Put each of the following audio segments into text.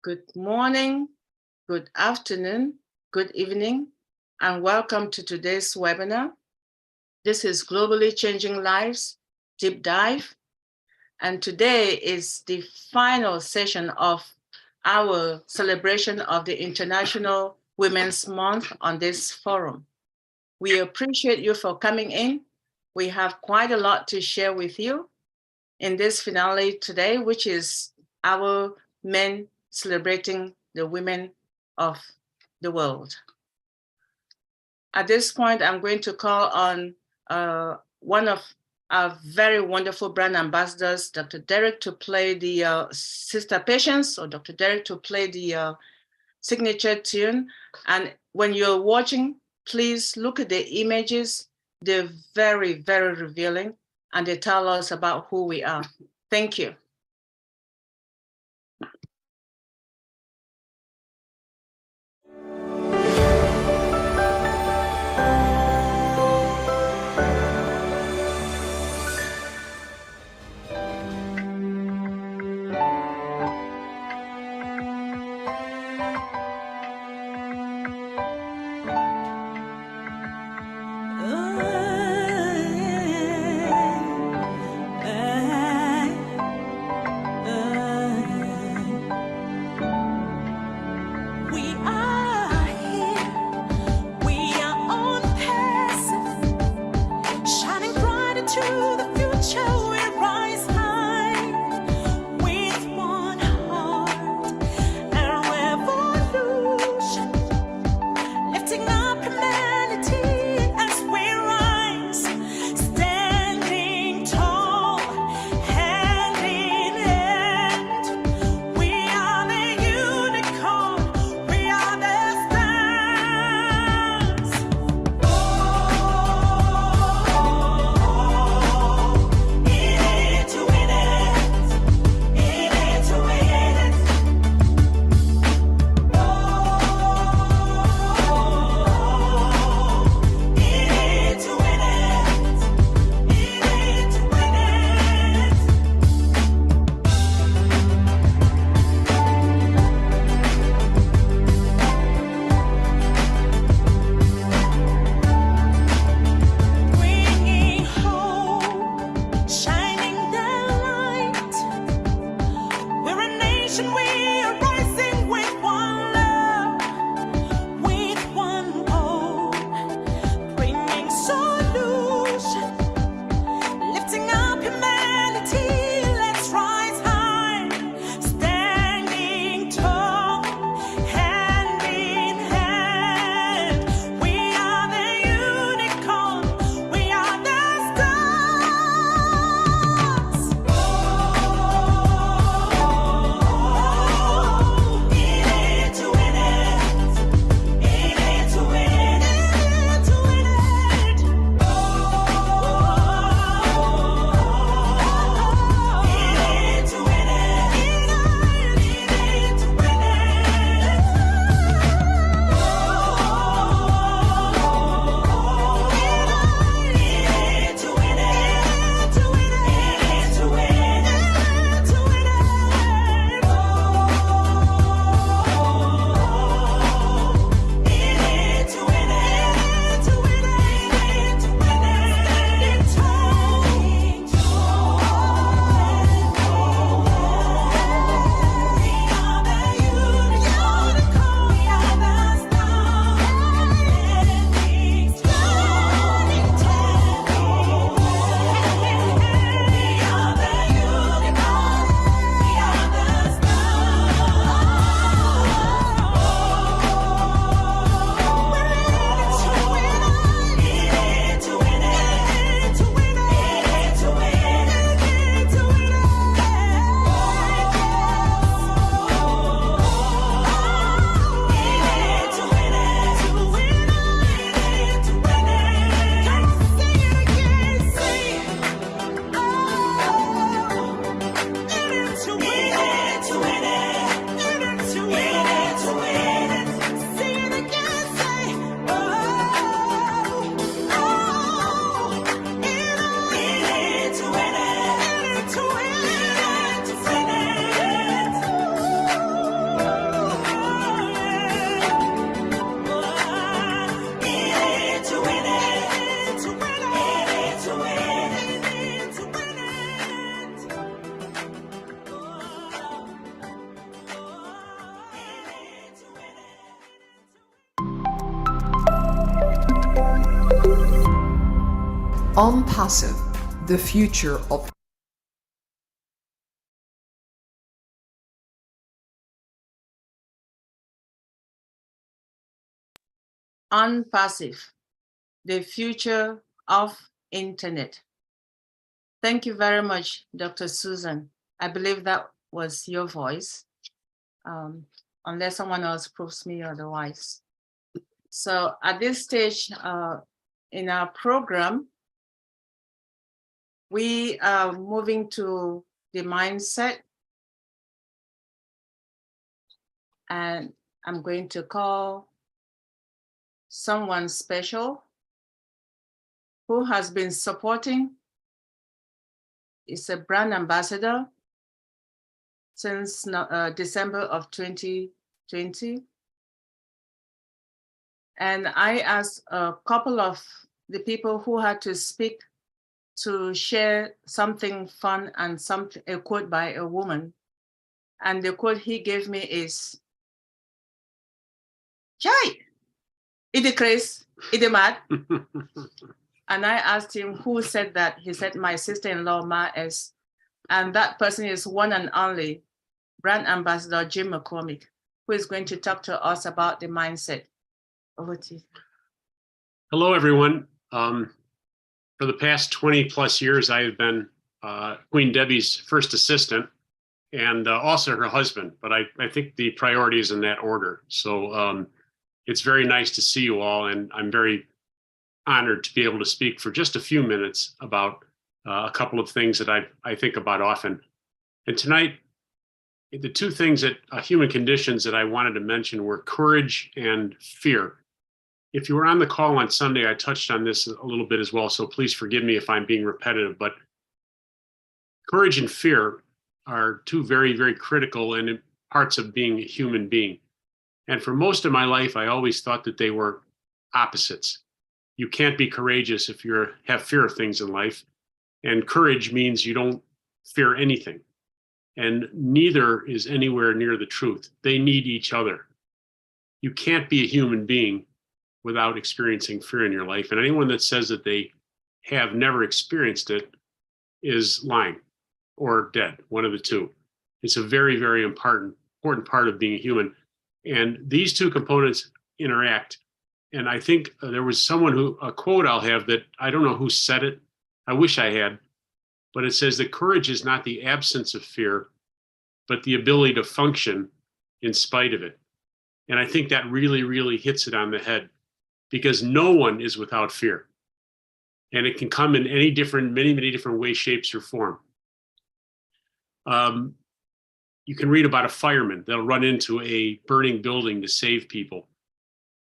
Good morning, good afternoon, good evening, and welcome to today's webinar. This is Globally Changing Lives Deep Dive, and today is the final session of our celebration of the International Women's Month on this forum. We appreciate you for coming in. We have quite a lot to share with you in this finale today, which is our men celebrating the women of the world. At this point, I'm going to call on one of our very wonderful brand ambassadors, Dr. Derek, to play the Sister Patience, or Dr. Derek to play the signature tune. And when you're watching, please look at the images. They're very, very revealing, and they tell us about who we are. Thank you. ONPASSIVE, the future of ONPASSIVE, the future of internet. Thank you very much, Dr. Susan. I believe that was your voice, unless someone else proves me otherwise. So at this stage in our program, we are moving to the mindset, and I'm going to call someone special who has been supporting. Is a brand ambassador since December of 2020. And I asked a couple of the people who had to speak to share something fun and a quote by a woman. And the quote he gave me is, "Chai, it crazy, it mad." And I asked him who said that. He said, "My sister-in-law, Ma S." And that person is one and only brand ambassador Jim McCormick, who is going to talk to us about the mindset. Over to you. Hello, everyone. For the past 20 plus years, I have been Queen Debbie's first assistant and also her husband, but I think the priority is in that order. So it's very nice to see you all, and I'm very honored to be able to speak for just a few minutes about a couple of things that I think about often. And tonight, the two things that human conditions that I wanted to mention were courage and fear. If you were on the call on Sunday, I touched on this a little bit as well, so please forgive me if I'm being repetitive, but courage and fear are two very, very critical and parts of being a human being. And for most of my life, I always thought that they were opposites. You can't be courageous if you have fear of things in life, and courage means you don't fear anything. And neither is anywhere near the truth. They need each other. You can't be a human being without experiencing fear in your life. And anyone that says that they have never experienced it is lying or dead, one of the two. It's a very, very important part of being a human. And these two components interact. And I think there was someone a quote I'll have that I don't know who said it. I wish I had, but it says that courage is not the absence of fear, but the ability to function in spite of it. And I think that really, really hits it on the head, because no one is without fear. And it can come in many, many different ways, shapes, or form. You can read about a fireman that'll run into a burning building to save people,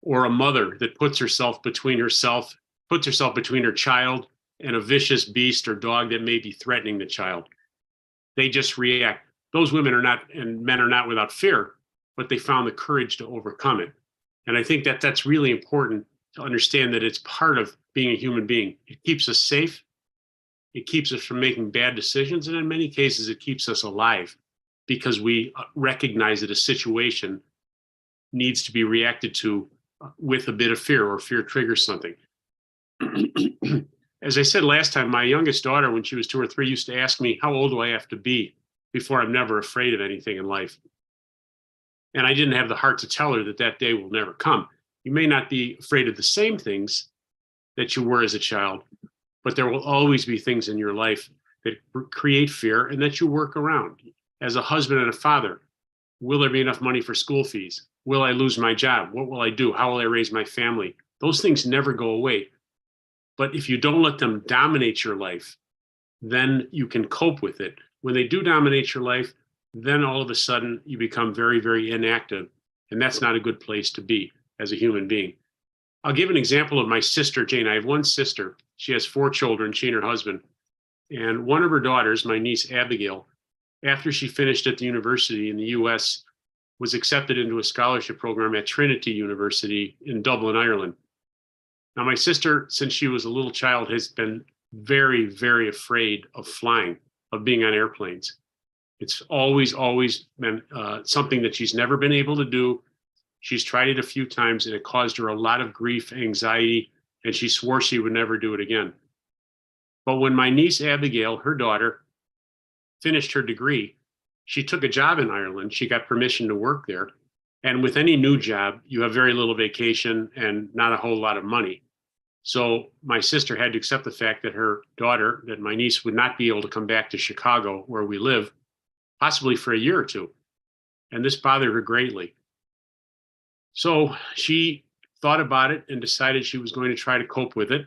or a mother that puts herself between her child and a vicious beast or dog that may be threatening the child. They just react. Those women and men are not without fear, but they found the courage to overcome it. And I think that that's really important to understand, that it's part of being a human being. It keeps us safe. It keeps us from making bad decisions. And in many cases, it keeps us alive, because we recognize that a situation needs to be reacted to with a bit of fear, or fear triggers something. As I said last time, my youngest daughter, when she was 2 or 3, used to ask me, how old do I have to be before I'm never afraid of anything in life? And I didn't have the heart to tell her that that day will never come. You may not be afraid of the same things that you were as a child, but there will always be things in your life that create fear and that you work around. As a husband and a father, will there be enough money for school fees? Will I lose my job? What will I do? How will I raise my family? Those things never go away. But if you don't let them dominate your life, then you can cope with it. When they do dominate your life, then all of a sudden you become very, very inactive. And that's not a good place to be as a human being. I'll give an example of my sister, Jane. I have one sister. She has 4 children, she and her husband. And one of her daughters, my niece Abigail, after she finished at the university in the US, was accepted into a scholarship program at Trinity University in Dublin, Ireland. Now, my sister, since she was a little child, has been very, very afraid of flying, of being on airplanes. It's always been something that she's never been able to do. She's tried it a few times, and it caused her a lot of grief, anxiety, and she swore she would never do it again. But when my niece Abigail, her daughter, finished her degree, she took a job in Ireland. She got permission to work there. And with any new job, you have very little vacation and not a whole lot of money. So my sister had to accept the fact that her daughter, that my niece, would not be able to come back to Chicago, where we live, possibly for a year or two. And this bothered her greatly. So she thought about it and decided she was going to try to cope with it.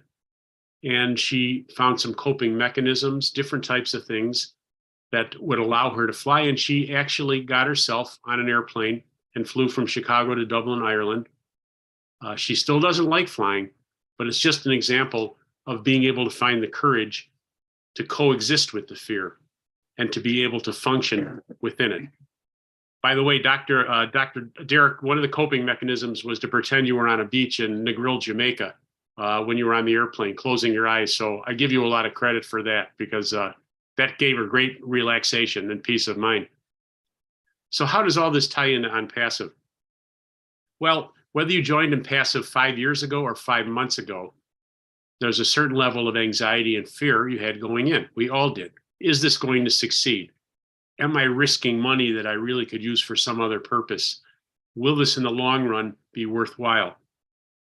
And she found some coping mechanisms, different types of things that would allow her to fly. And she actually got herself on an airplane and flew from Chicago to Dublin, Ireland. She still doesn't like flying, but it's just an example of being able to find the courage to coexist with the fear and to be able to function within it. By the way, Dr. Derek, one of the coping mechanisms was to pretend you were on a beach in Negril, Jamaica, when you were on the airplane, closing your eyes. So I give you a lot of credit for that, because that gave her great relaxation and peace of mind. So how does all this tie into ONPASSIVE? Well, whether you joined ONPASSIVE 5 years ago or 5 months ago, there's a certain level of anxiety and fear you had going in. We all did. Is this going to succeed? Am I risking money that I really could use for some other purpose? Will this in the long run be worthwhile?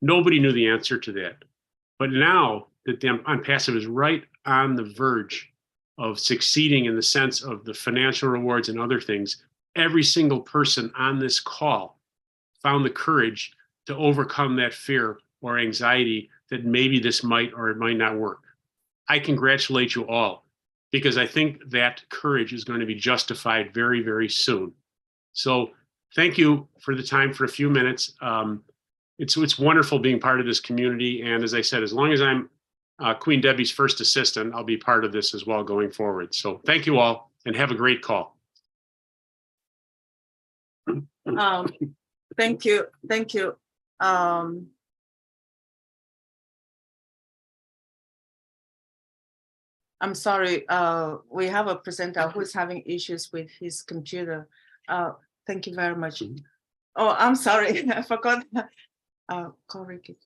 Nobody knew the answer to that. But now that the ONPASSIVE is right on the verge of succeeding in the sense of the financial rewards and other things, every single person on this call found the courage to overcome that fear or anxiety that maybe this might or it might not work. I congratulate you all, because I think that courage is going to be justified very, very soon. So thank you for the time for a few minutes. It's wonderful being part of this community. And as I said, as long as I'm Queen Debbie's first assistant, I'll be part of this as well going forward. So thank you all and have a great call. Thank you. Thank you. I'm sorry. We have a presenter who's having issues with his computer. Thank you very much. Oh, I'm sorry. I forgot. Call Ricky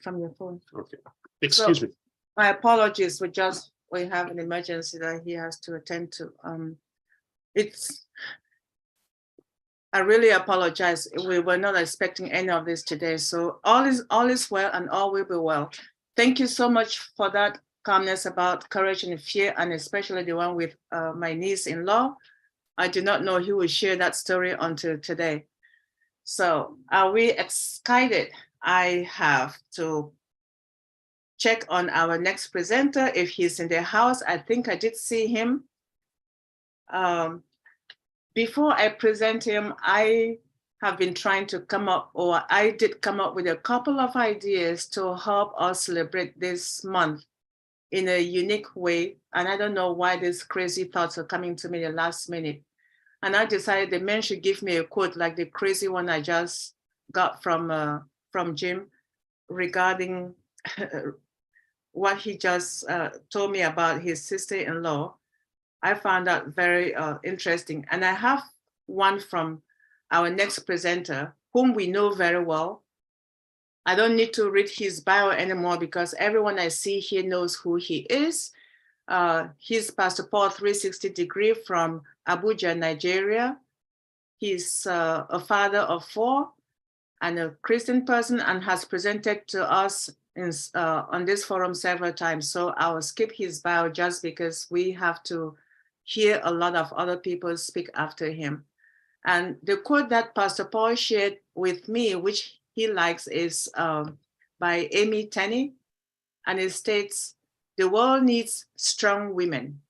from your phone. Okay. Excuse me. My apologies. We have an emergency that he has to attend to. I really apologize. We were not expecting any of this today. So all is well and all will be well. Thank you so much for that calmness about courage and fear, and especially the one with my niece-in-law. I do not know he will share that story until today. So are we excited? I have to check on our next presenter if he's in the house. I think I did see him. Before I present him, I have been trying to I did come up with a couple of ideas to help us celebrate this month in a unique way. And I don't know why these crazy thoughts are coming to me the last minute. And I decided the men should give me a quote like the crazy one I just got from Jim regarding what he just told me about his sister-in-law. I found that very interesting. And I have one from our next presenter, whom we know very well. I don't need to read his bio anymore because everyone I see here knows who he is. He's Pastor Paul 360 degree from Abuja, Nigeria. He's a father of 4 and a Christian person, and has presented to us on this forum several times. So I will skip his bio just because we have to hear a lot of other people speak after him. And the quote that Pastor Paul shared with me, which he likes, is by Amy Tenney. And it states, "The world needs strong women,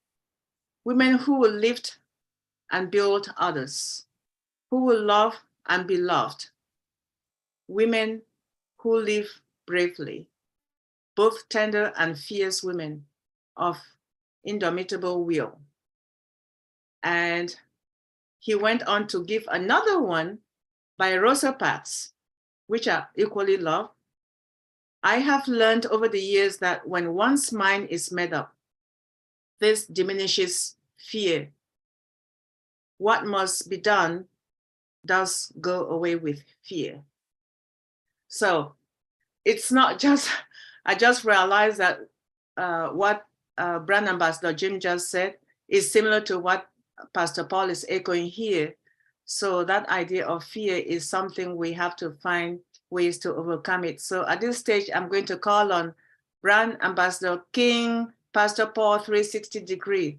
women who will lift and build others, who will love and be loved, women who live bravely, both tender and fierce women of indomitable will." And he went on to give another one by Rosa Parks, which I equally love. "I have learned over the years that when one's mind is made up, this diminishes fear. What must be done does go away with fear." So it's not just, I just realized that what Brand Ambassador Jim just said is similar to what Pastor Paul is echoing here. So that idea of fear is something we have to find ways to overcome it. So at this stage, I'm going to call on Brand Ambassador King, Pastor Paul 360-degree.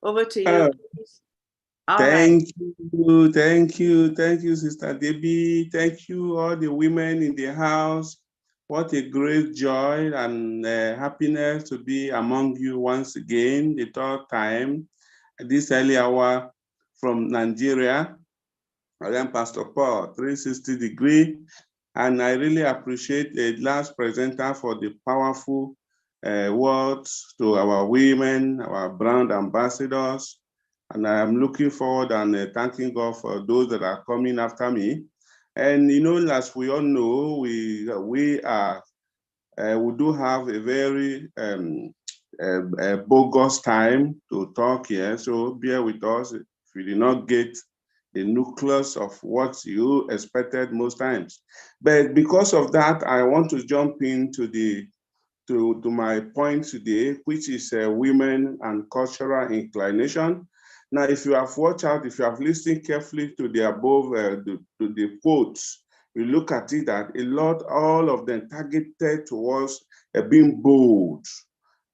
Over to you, please. Thank you, Sister Debbie. Thank you, all the women in the house. What a great joy and happiness to be among you once again, the third time, at this early hour from Nigeria. I am Pastor Paul, 360-degree, and I really appreciate the last presenter for the powerful words to our women, our brand ambassadors. And I am looking forward and thanking God for those that are coming after me. And you know, as we all know, we do have a very bogus time to talk here. So bear with us if we did not get the nucleus of what you expected most times. But because of that, I want to jump into to my point today, which is women and cultural inclination. Now, if you have watched out, if you have listened carefully to the above, to the quotes, you look at it that all of them targeted towards being bold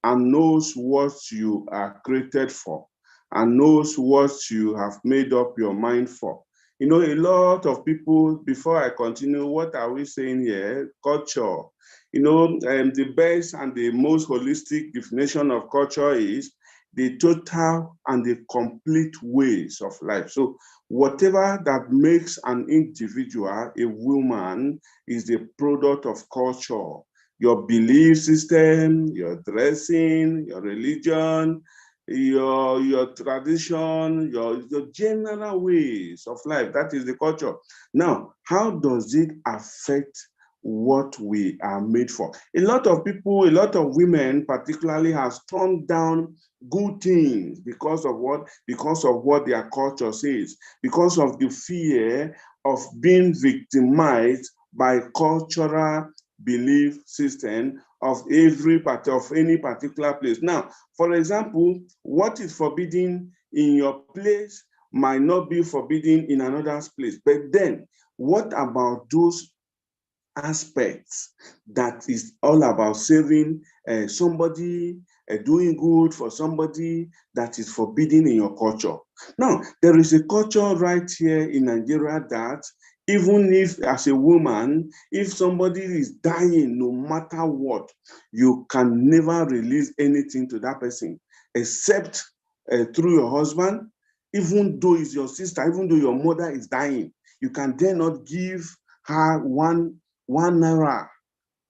and knows what you are created for and knows what you have made up your mind for. You know, a lot of people, before I continue, what are we saying here? Culture. You know, the best and the most holistic definition of culture is the total and the complete ways of life. So whatever that makes an individual a woman is the product of culture. Your belief system, your dressing, your religion, your tradition, your general ways of life. That is the culture. Now, how does it affect what we are made for? A lot of people, a lot of women particularly, has turned down good things because of what? Because of what their culture says, because of the fear of being victimized by cultural belief system of every part of any particular place. Now, for example, what is forbidden in your place might not be forbidden in another place. But then, what about those aspects that is all about saving somebody, doing good for somebody that is forbidden in your culture? Now, there is a culture right here in Nigeria that even if, as a woman, if somebody is dying, no matter what, you can never release anything to that person except through your husband. Even though it's your sister, even though your mother is dying, you can dare not give her one naira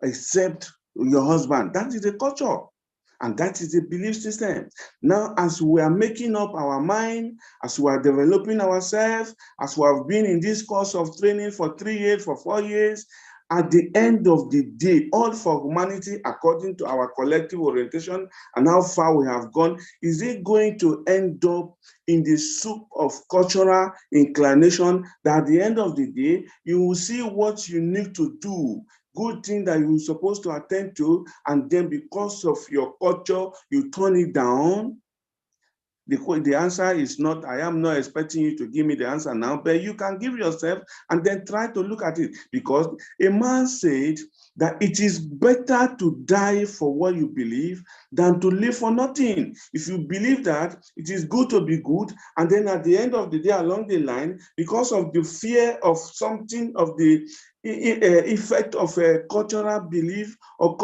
except your husband. That is the culture. And that is the belief system. Now, as we are making up our mind, as we are developing ourselves, as we have been in this course of training for 3 years, for 4 years, at the end of the day, all for humanity, according to our collective orientation and how far we have gone, is it going to end up in the soup of cultural inclination that at the end of the day, you will see what you need to do, good thing that you're supposed to attend to, and then because of your culture, you turn it down? The answer is not, I am not expecting you to give me the answer now, but you can give yourself and then try to look at it. Because a man said that it is better to die for what you believe than to live for nothing. If you believe that, it is good to be good, and then at the end of the day, along the line, because of the fear of something, of the effect of a cultural belief or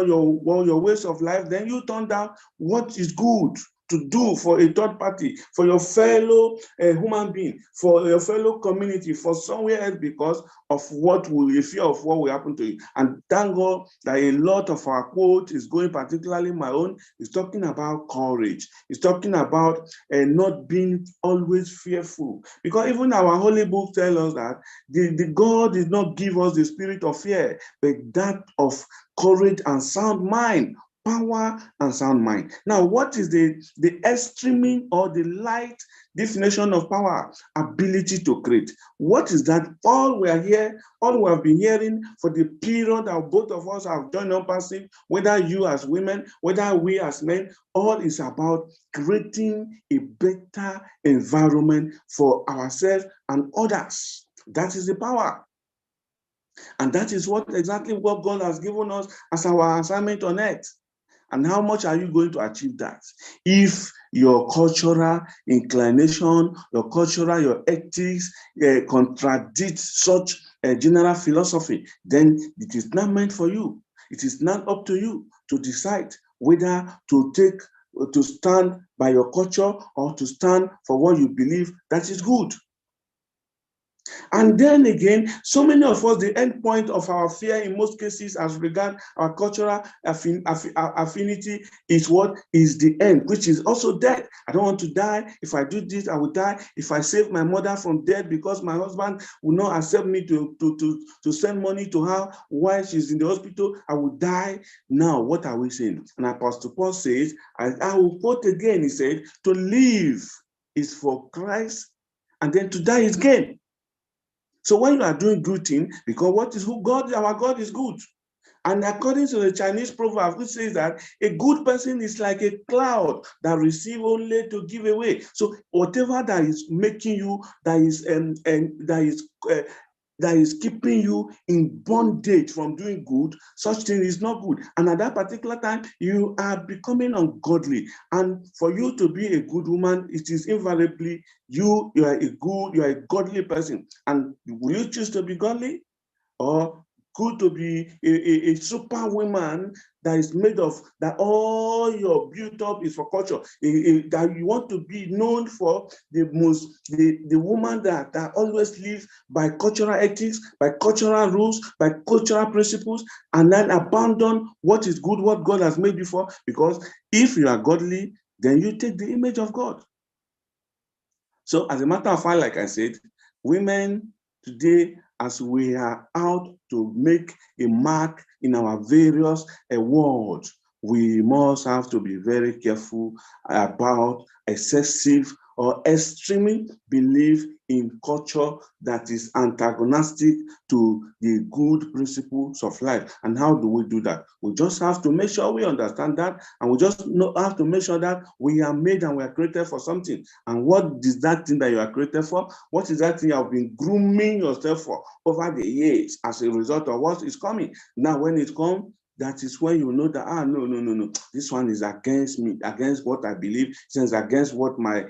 your ways of life, then you turn down what is good to do for a third party, for your fellow human being, for your fellow community, for somewhere else, because of what will, a fear of what will happen to you. And thank God that a lot of our quote is going, particularly my own, is talking about courage. It's talking about not being always fearful. Because even our holy book tells us that the God did not give us the spirit of fear, but that of courage and sound mind. power and sound mind. Now, what is the extreme or the light definition of power? Ability to create. What is that? All we have been hearing for the period that both of us have joined ONPASSIVE, whether you as women, whether we as men, all is about creating a better environment for ourselves and others. That is the power. And that is exactly what God has given us as our assignment on earth. And how much are you going to achieve that? If your cultural inclination, your ethics contradict such a general philosophy, then it is not meant for you. It is not up to you to decide whether to stand by your culture or to stand for what you believe that is good. And then again, so many of us, the end point of our fear in most cases as regard our cultural affinity is what is the end, which is also death. I don't want to die. If I do this, I will die. If I save my mother from death because my husband will not accept me to send money to her while she's in the hospital, I will die. Now, what are we saying? And Apostle Paul says, I will quote again, he said, to live is for Christ, and then to die is gain. So when you are doing good thing, because our God is good. And according to the Chinese proverb, which says that a good person is like a cloud that receive only to give away. So whatever that is making you, that is keeping you in bondage from doing good, such thing is not good. And at that particular time, you are becoming ungodly. And for you to be a good woman, it is invariably you are a godly person. And will you choose to be godly or good to be a superwoman that is made of, that all your built up is for culture, that you want to be known for the woman that always lives by cultural ethics, by cultural rules, by cultural principles, and then abandon what is good, what God has made you for. Because if you are godly, then you take the image of God. So as a matter of fact, like I said, women today, as we are out to make a mark in our various worlds, we must have to be very careful about excessive or extreme belief in culture that is antagonistic to the good principles of life. And how do we do that? We just have to make sure we understand that, and we just have to make sure that we are made and we are created for something. And what is that thing that you are created for? What is that thing you have been grooming yourself for over the years as a result of what is coming? Now, when it comes, that is when you know that, no, this one is against me, against what I believe, this is against what my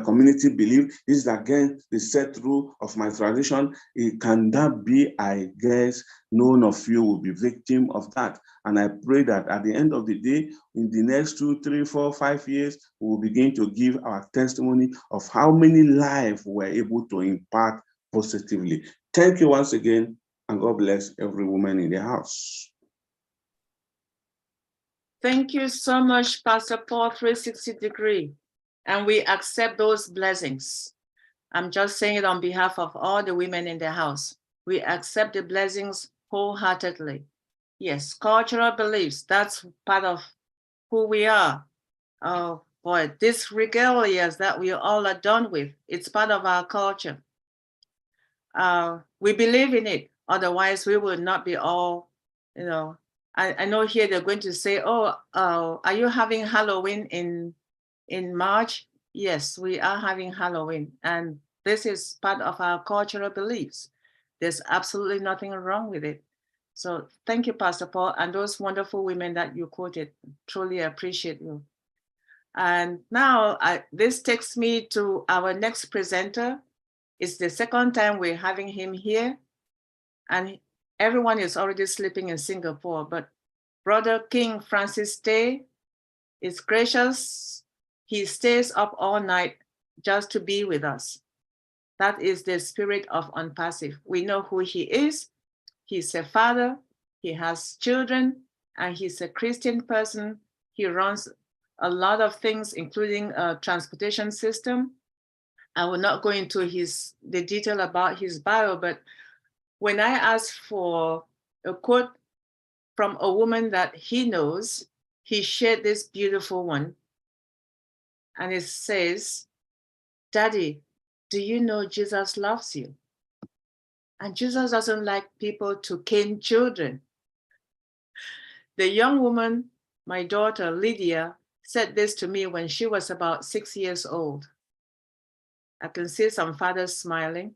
community believe, this is against the set rule of my tradition. Can that be? I guess none of you will be victim of that. And I pray that at the end of the day, in the next 2, 3, 4, 5 years, we will begin to give our testimony of how many lives we were able to impact positively. Thank you once again, and God bless every woman in the house. Thank you so much, Pastor Paul 360 Degree. And we accept those blessings. I'm just saying it on behalf of all the women in the house. We accept the blessings wholeheartedly. Yes, cultural beliefs, that's part of who we are. Oh boy, this regalias that we all are done with, it's part of our culture. We believe in it. Otherwise, we will not be all, I know here they're going to say, are you having Halloween in March? Yes, we are having Halloween. And this is part of our cultural beliefs. There's absolutely nothing wrong with it. So thank you, Pastor Paul, and those wonderful women that you quoted. Truly appreciate you. And now this takes me to our next presenter. It's the second time we're having him here. And everyone is already sleeping in Singapore, but Brother King Francis Tay is gracious. He stays up all night just to be with us. That is the spirit of ONPASSIVE. We know who he is. He's a father, he has children, and he's a Christian person. He runs a lot of things, including a transportation system. I will not go into the detail about his bio, but when I asked for a quote from a woman that he knows, he shared this beautiful one. And it says, Daddy, do you know Jesus loves you? And Jesus doesn't like people to cane children. The young woman, my daughter Lydia, said this to me when she was about 6 years old. I can see some fathers smiling.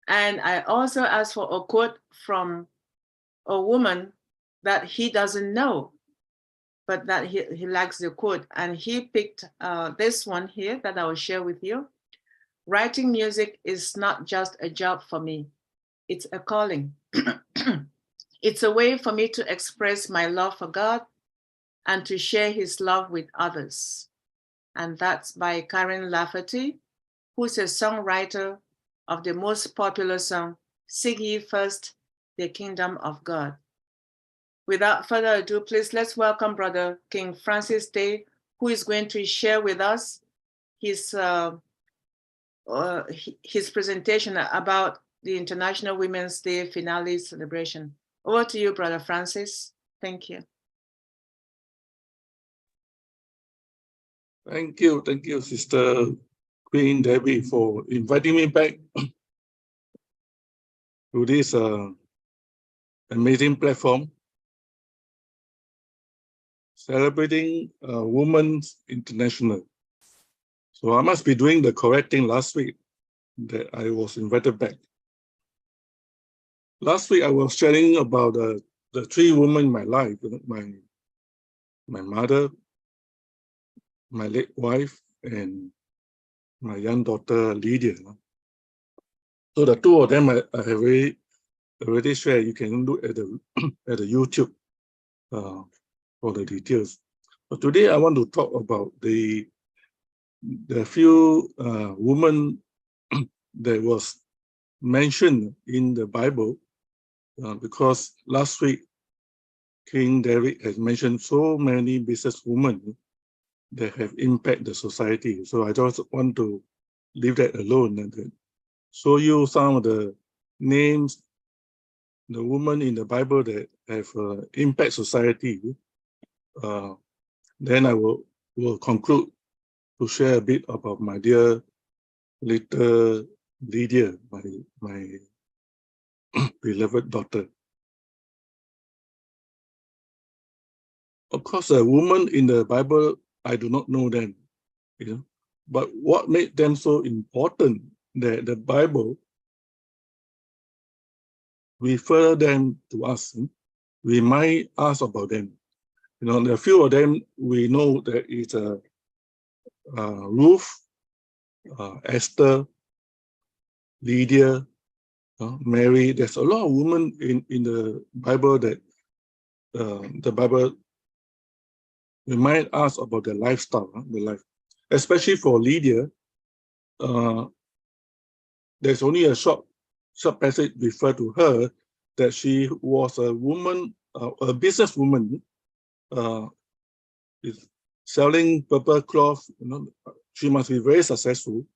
And I also asked for a quote from a woman that he doesn't know, but that he likes the quote. And he picked this one here that I will share with you. Writing music is not just a job for me. It's a calling. It's a way for me to express my love for God and to share his love with others. And that's by Karen Lafferty, who's a songwriter of the most popular song, Seek Ye First the Kingdom of God. Without further ado, please let's welcome Brother King Francis Day, who is going to share with us his presentation about the International Women's Day finale celebration. Over to you, Brother Francis. Thank you. Thank you, Sister Queen Debbie, for inviting me back to this amazing platform, celebrating Women's International. So I must be doing the correct thing last week that I was invited back. Last week I was sharing about the three women in my life, my mother, my late wife, and my young daughter Lydia. So the two of them I have already shared. You can look at the at the YouTube for the details. But today I want to talk about the few women that was mentioned in the Bible, because last week King David has mentioned so many businesswomen that have impacted the society. So I just want to leave that alone and show you some of the names, the women in the Bible that have impact society. Then I will conclude to share a bit about my dear little Lydia, my beloved daughter. Of course, a woman in the Bible, I do not know them, but what made them so important that the Bible refer them to us, remind us about them. A few of them we know that it's Ruth, Esther, Lydia, Mary. There's a lot of women in the Bible that the Bible remind us about their lifestyle, the life. Especially for Lydia, there's only a short passage refer to her that she was a woman, a businesswoman, is selling purple cloth. She must be very successful.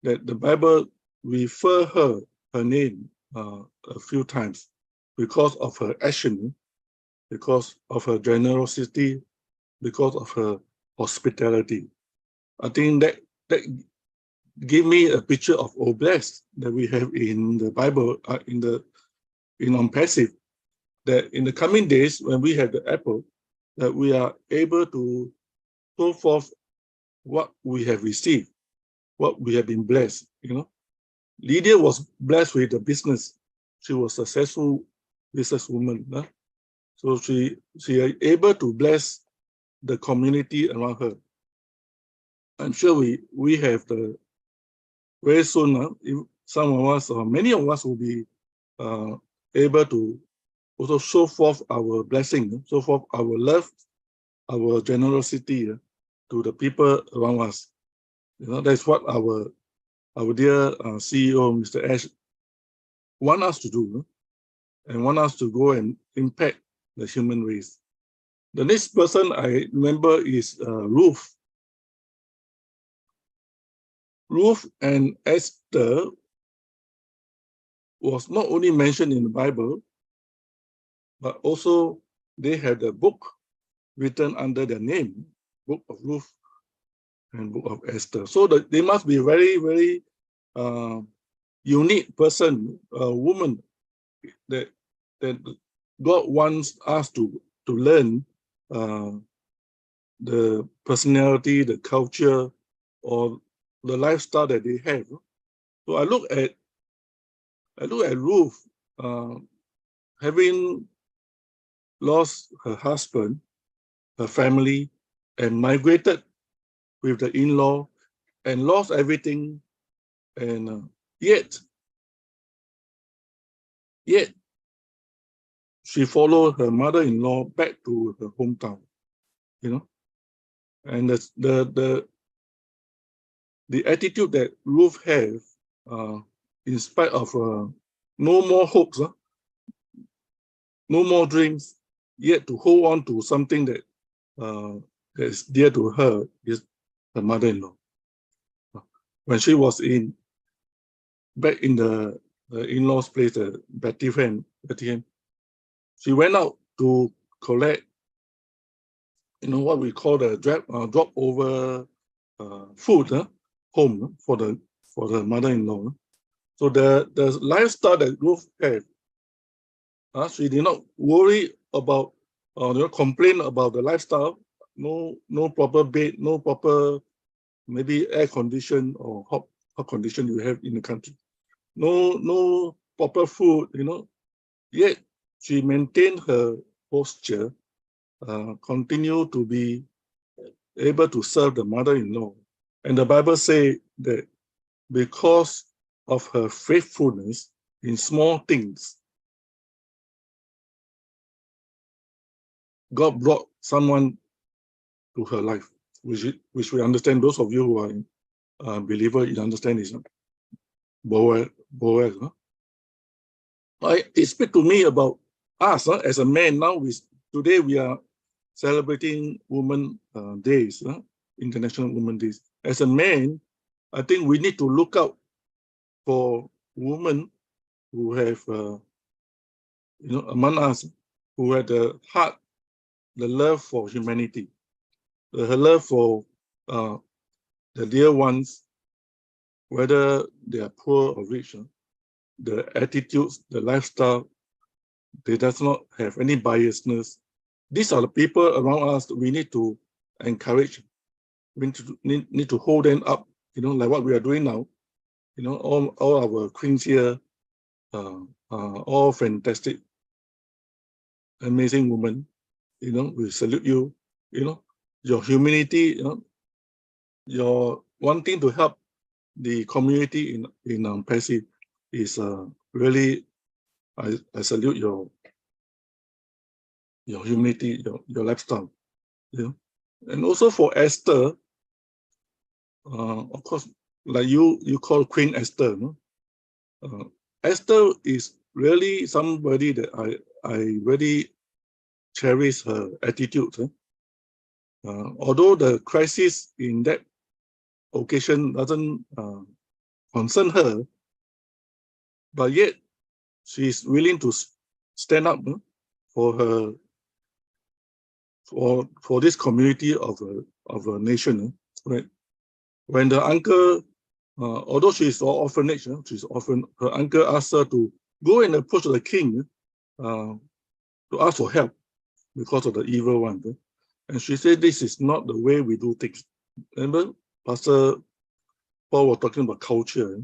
That the Bible refer her name a few times because of her action, because of her generosity, because of her hospitality. I think that give me a picture of blessed that we have in the Bible, in ONPASSIVE, that in the coming days when we have the apple, that we are able to show forth what we have received, what we have been blessed. Lydia was blessed with the business. She was a successful businesswoman. So she is able to bless the community around her. I'm sure we have the very soon, some of us or many of us will be able to also show forth our blessing, show forth our love, our generosity to the people around us. That's what our dear CEO, Mr. Ash, want us to do, and want us to go and impact the human race. The next person I remember is Ruth. Ruth and Esther was not only mentioned in the Bible, but also they had a book written under their name, Book of Ruth and Book of Esther. So they must be very, very unique person, woman that God wants us to learn the personality, the culture, or the lifestyle that they have. So I look at Ruth, having lost her husband, her family, and migrated with the in-law, and lost everything, and yet she followed her mother-in-law back to her hometown, you know. And the attitude that Ruth has, in spite of no more hopes, no more dreams, yet to hold on to something that is dear to her, is her mother-in-law. When she was back in the in-laws' place, Bethlehem, she went out to collect, what we call the drop over food home for the mother-in-law. So the lifestyle that Ruth had, she did not worry about complain about the lifestyle. No proper bed, no proper maybe air condition or hot condition you have in the country. No proper food, Yet she maintained her posture, continue to be able to serve the mother-in-law. And the Bible says that because of her faithfulness in small things, God brought someone to her life, which we understand. Those of you who are believers, you understand this. Boaz. It speaks to me about us as a man. Now, today we are celebrating Women Days, International Women Days. As a man, I think we need to look out for women who have, among us, who had the heart, the love for humanity, the love for the dear ones, whether they are poor or rich. The attitudes, the lifestyle, they does not have any biasness. These are the people around us that we need to encourage. We need to hold them up, like what we are doing now. All our queens here, all fantastic, amazing women. We salute you. Your humility, your wanting to help the community in Passive is really, I salute your humility, your lifestyle. And also for Esther, of course, like you call Queen Esther. Esther is really somebody that I really cherish her attitude. Although the crisis in that occasion doesn't concern her, but yet she is willing to stand up for her, for this community of a nation, right? When the uncle, although she is an orphanage, her uncle asked her to go and approach the king to ask for help because of the evil one. And she said, this is not the way we do things. Remember, Pastor Paul was talking about culture.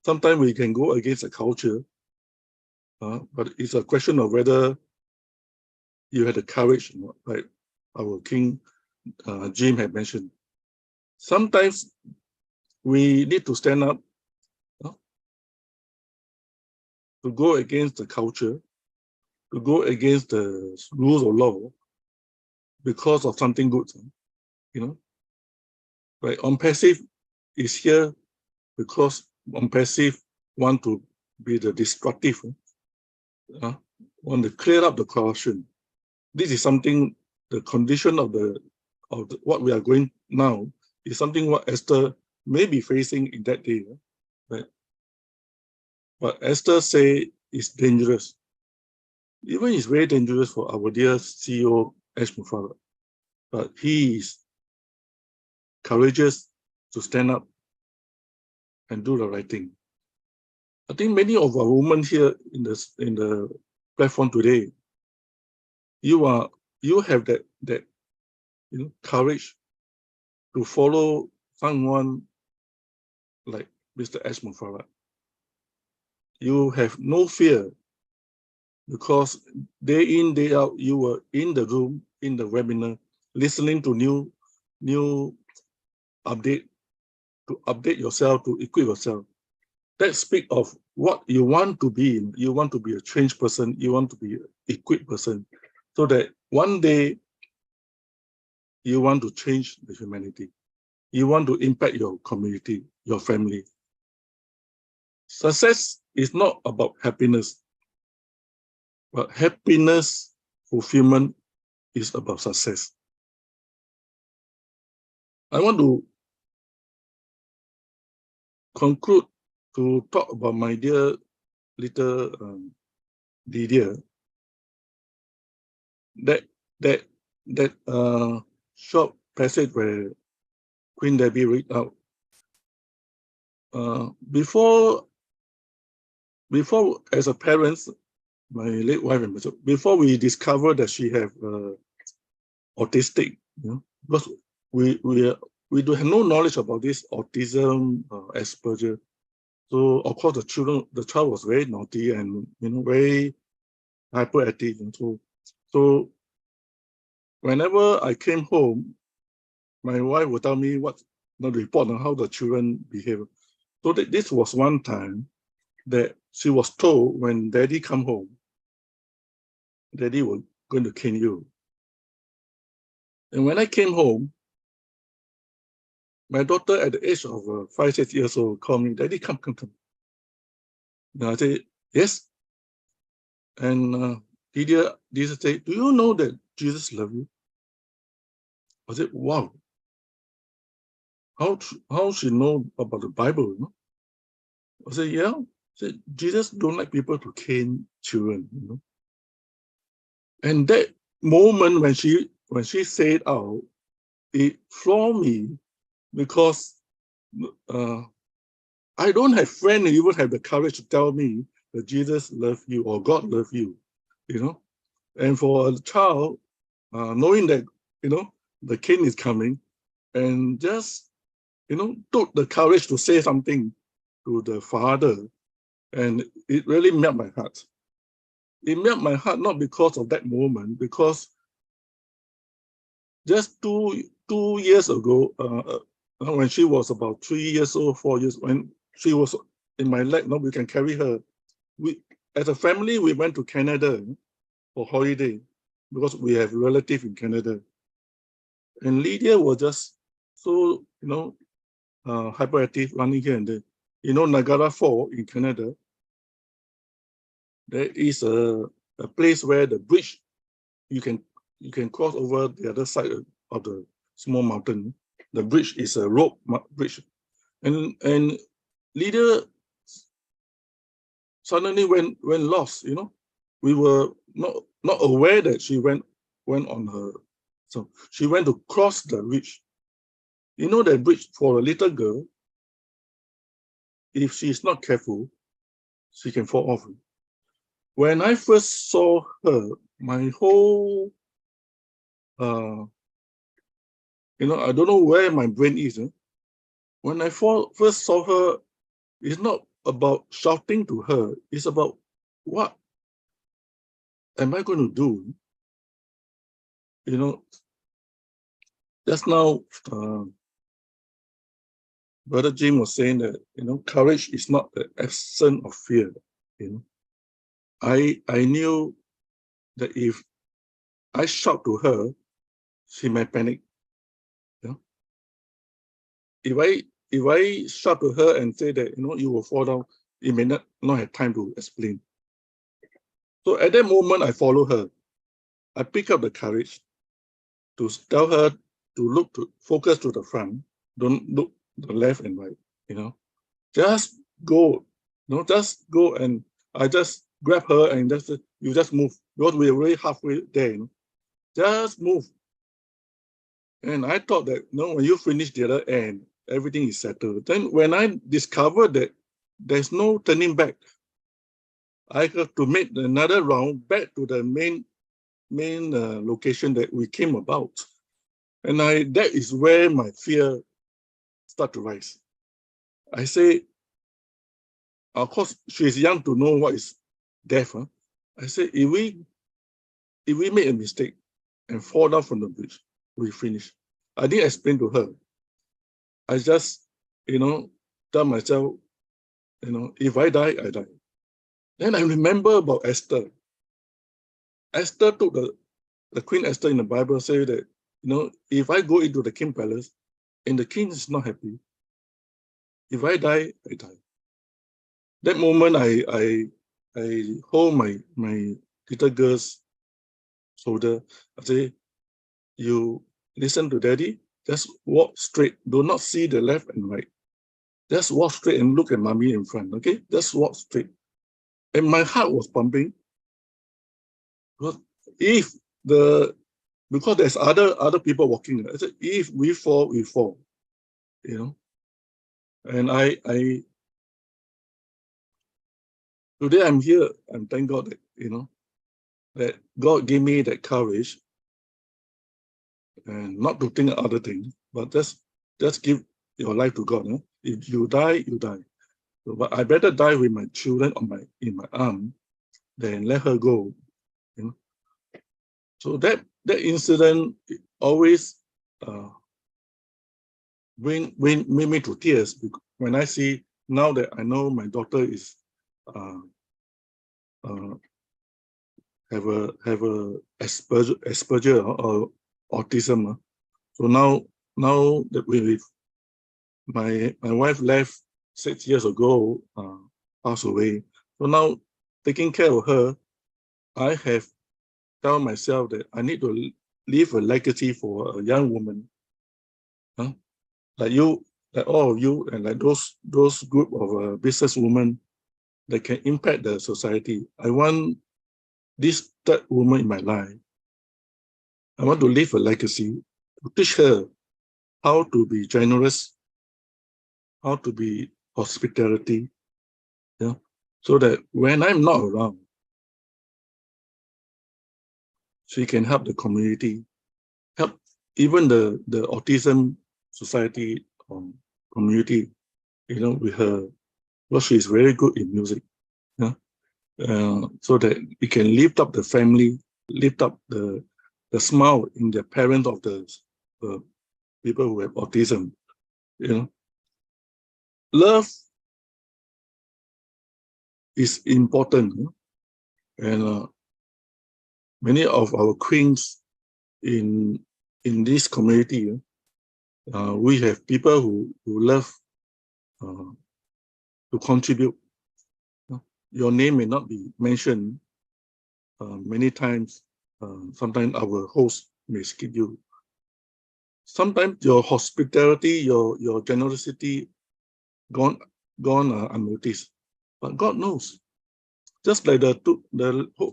Sometimes we can go against the culture, but it's a question of whether you had the courage, like our King Jim had mentioned. Sometimes we need to stand up to go against the culture, to go against the rules of law because of something good, Right? ONPASSIVE is here because ONPASSIVE want to be the destructive, want to clear up the corruption. This is something, the condition of what we are going now is something what Esther may be facing in that day, right? But Esther say it's dangerous. Even it's very dangerous for our dear CEO Ashmore, but he is courageous to stand up and do the right thing. I think many of our women here in the platform today, you have that courage to follow someone like Mr. Ashmore. You have no fear because day in, day out, you were in the room, in the webinar, listening to new update, to update yourself, to equip yourself. That speaks of what you want to be. You want to be a changed person. You want to be an equipped person, so that one day you want to change the humanity. You want to impact your community, your family. Success is not about happiness, but happiness, fulfillment is about success. I want to conclude to talk about my dear little Lydia. That short passage where Queen Debbie read out. Before as a parents, my late wife and myself, before we discovered that she have autistic, because we do have no knowledge about this autism, Asperger. So of course the child was very naughty and very hyperactive, and so whenever I came home, my wife would tell me what the report on how the children behave. So this was one time that she was told, when Daddy come home, Daddy was going to cane you. And when I came home, my daughter at the age of 5, 6 years old called me, Daddy, come. And I said, yes. And Lydia said, do you know that Jesus loves you? I said, wow. How she know about the Bible? I said, yeah. I said, Jesus don't like people to cane children. And that moment when she said out, it floored me, because I don't have friends who even have the courage to tell me that Jesus loves you or God loves you, And for a child, knowing that, the cane is coming, and just, took the courage to say something to the father, and it really melted my heart. It melted my heart not because of that moment, because just two years ago, when she was about 3 years old, 4 years, when she was in my leg, we can carry her. As a family, we went to Canada for holiday because we have relatives in Canada. And Lydia was just so, hyperactive, running here and there. Niagara Falls in Canada, there is a place where the bridge, you can cross over the other side of the small mountain. The bridge is a rope bridge. And Lydia suddenly went lost, We were not aware that she went on her. So she went to cross the bridge. The bridge for a little girl, if she's not careful, she can fall off. When I first saw her, my whole, I don't know where my brain is. When I first saw her, it's not about shouting to her. It's about, what am I going to do? Just now, Brother Jim was saying that, courage is not the absence of fear. I knew that if I shout to her, she might panic. If I shout to her and say that, you will fall down, it may not have time to explain. So at that moment, I follow her. I pick up the courage to tell her to focus to the front. Don't look the left and right, Just go, just go, and I just grab her and you just move, because we're already halfway there. just move. And I thought that, when you finish the other end, everything is settled. Then when I discovered that there's no turning back, I have to make another round back to the main location that we came about. And that is where my fear started to rise. I say, of course, she is young to know what is death. Huh? I say, if we make a mistake and fall down from the bridge, we finish. I didn't explain to her. I just, tell myself, if I die, I die. Then I remember about Esther. Esther took the Queen Esther in the Bible, say that, if I go into the king palace and the king is not happy, if I die, I die. That moment, I hold my little girl's shoulder. I say, you listen to daddy, just walk straight. Do not see the left and right. Just walk straight and look at mommy in front, okay? Just walk straight. And my heart was pumping. Because there's other people walking. I said, if we fall, we fall. And today I'm here, and thank God that, that God gave me that courage and not to think of other things, but just give your life to God. Huh? If you die, you die. So, but I better die with my children in my arm than let her go. So that incident always bring me to tears when I see, now that I know my daughter is have a Asperger or autism. So now that my wife left 6 years ago, passed away. So now taking care of her, I have tell myself that I need to leave a legacy for a young woman, like you, like all of you, and like those group of businesswomen that can impact the society. I want this third woman in my life. I want to leave a legacy to teach her how to be generous, how to be hospitality, so that when I'm not around, she can help the community, help even the autism society community, with her, because she is very good in music, so that it can lift up the family, lift up the smile in the parents of the people who have autism. Love is important, and many of our queens in this community, we have people who love to contribute. Your name may not be mentioned many times. Sometimes our host may skip you. Sometimes your hospitality, your generosity gone unnoticed. But God knows. Just like the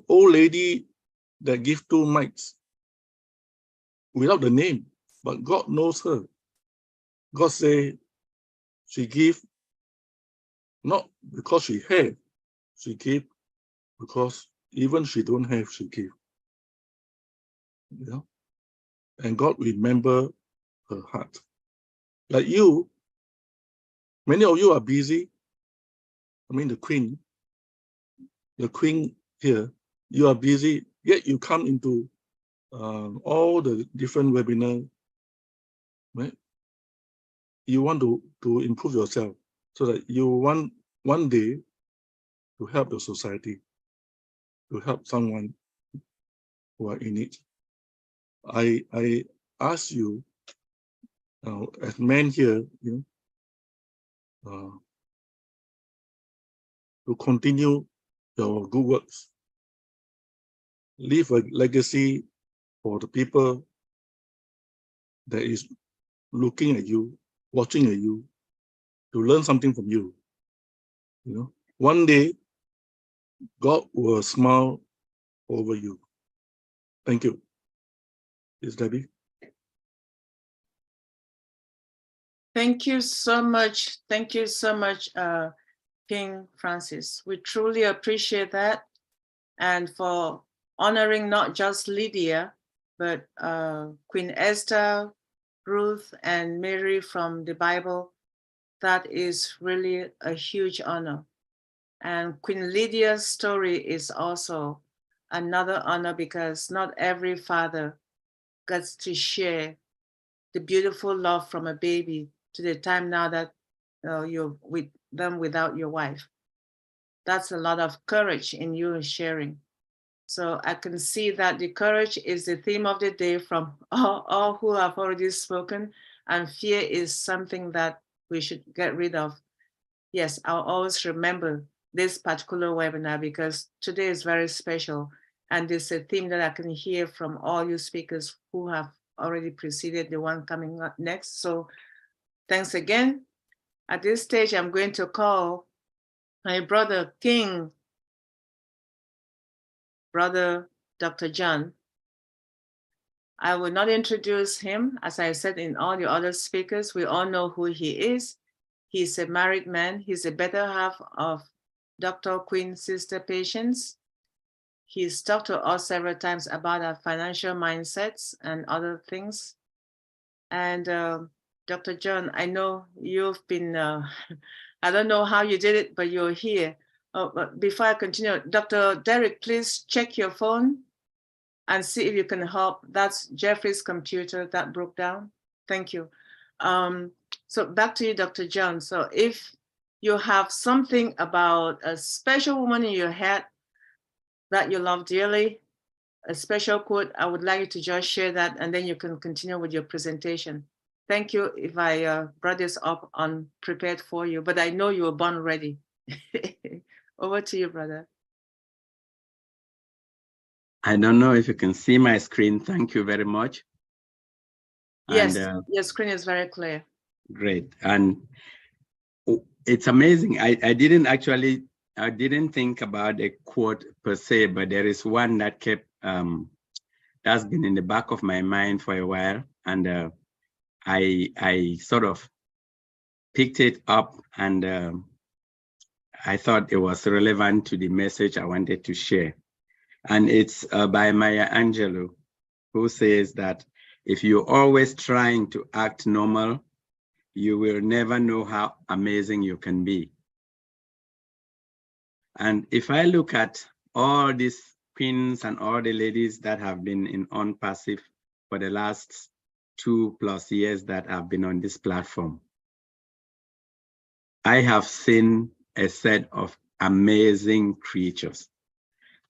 old lady that gave 2 mites without the name, but God knows her. God say she gave not because she had, she gave because even she don't have, she gave. And God remember her heart. Like you, many of you are busy. I mean, the queen here, you are busy, yet you come into all the different webinars, right? You want to improve yourself so that you want one day to help the society, to help someone who are in it. I ask you, as men here, to continue your good works, leave a legacy for the people that is looking at you, watching at you, to learn something from you. One day, God will smile over you. Thank you. Is Debbie? Thank you so much. Thank you so much, King Francis. We truly appreciate that, and for honoring not just Lydia, but Queen Esther, Ruth, and Mary from the Bible. That is really a huge honor. And Queen Lydia's story is also another honor, because not every father gets to share the beautiful love from a baby to the time now that you're with them without your wife. That's a lot of courage in you sharing. So I can see that the courage is the theme of the day from all who have already spoken, and fear is something that we should get rid of. Yes, I'll always remember this particular webinar, because today is very special, and it's a theme that I can hear from all you speakers who have already preceded the one coming up next. So thanks again. At this stage, I'm going to call my brother King, Brother Dr. John. I will not introduce him. As I said in all the other speakers, we all know who he is. He's a married man. He's a better half of Dr. Queen Sister Patience. He's talked to us several times about our financial mindsets and other things. And Dr. John, I know you've been, I don't know how you did it, but you're here. But before I continue, Dr. Derek, please check your phone and see if you can help. That's Jeffrey's computer that broke down. Thank you. So back to you, Dr. John. So if you have something about a special woman in your head that you love dearly, a special quote, I would like you to just share that, and then you can continue with your presentation. Thank you if I brought this up unprepared for you, but I know you were born ready. Over to you, brother. I don't know if you can see my screen. Thank you very much. Yes, and, your screen is very clear. Great. And it's amazing. I didn't think about a quote per se, but there is one that kept, that's been in the back of my mind for a while. And I sort of picked it up, and I thought it was relevant to the message I wanted to share. And it's by Maya Angelou, who says that if you're always trying to act normal, you will never know how amazing you can be. And if I look at all these queens and all the ladies that have been in ONPASSIVE for the last 2+ years that I've been on this platform, I have seen a set of amazing creatures.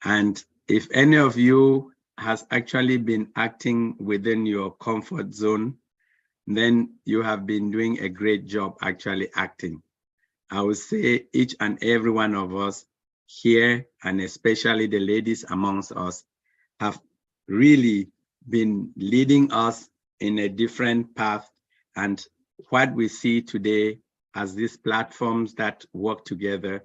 And if any of you has actually been acting within your comfort zone, then you have been doing a great job actually acting. I would say each and every one of us here, and especially the ladies amongst us, have really been leading us in a different path. And what we see today as these platforms that work together,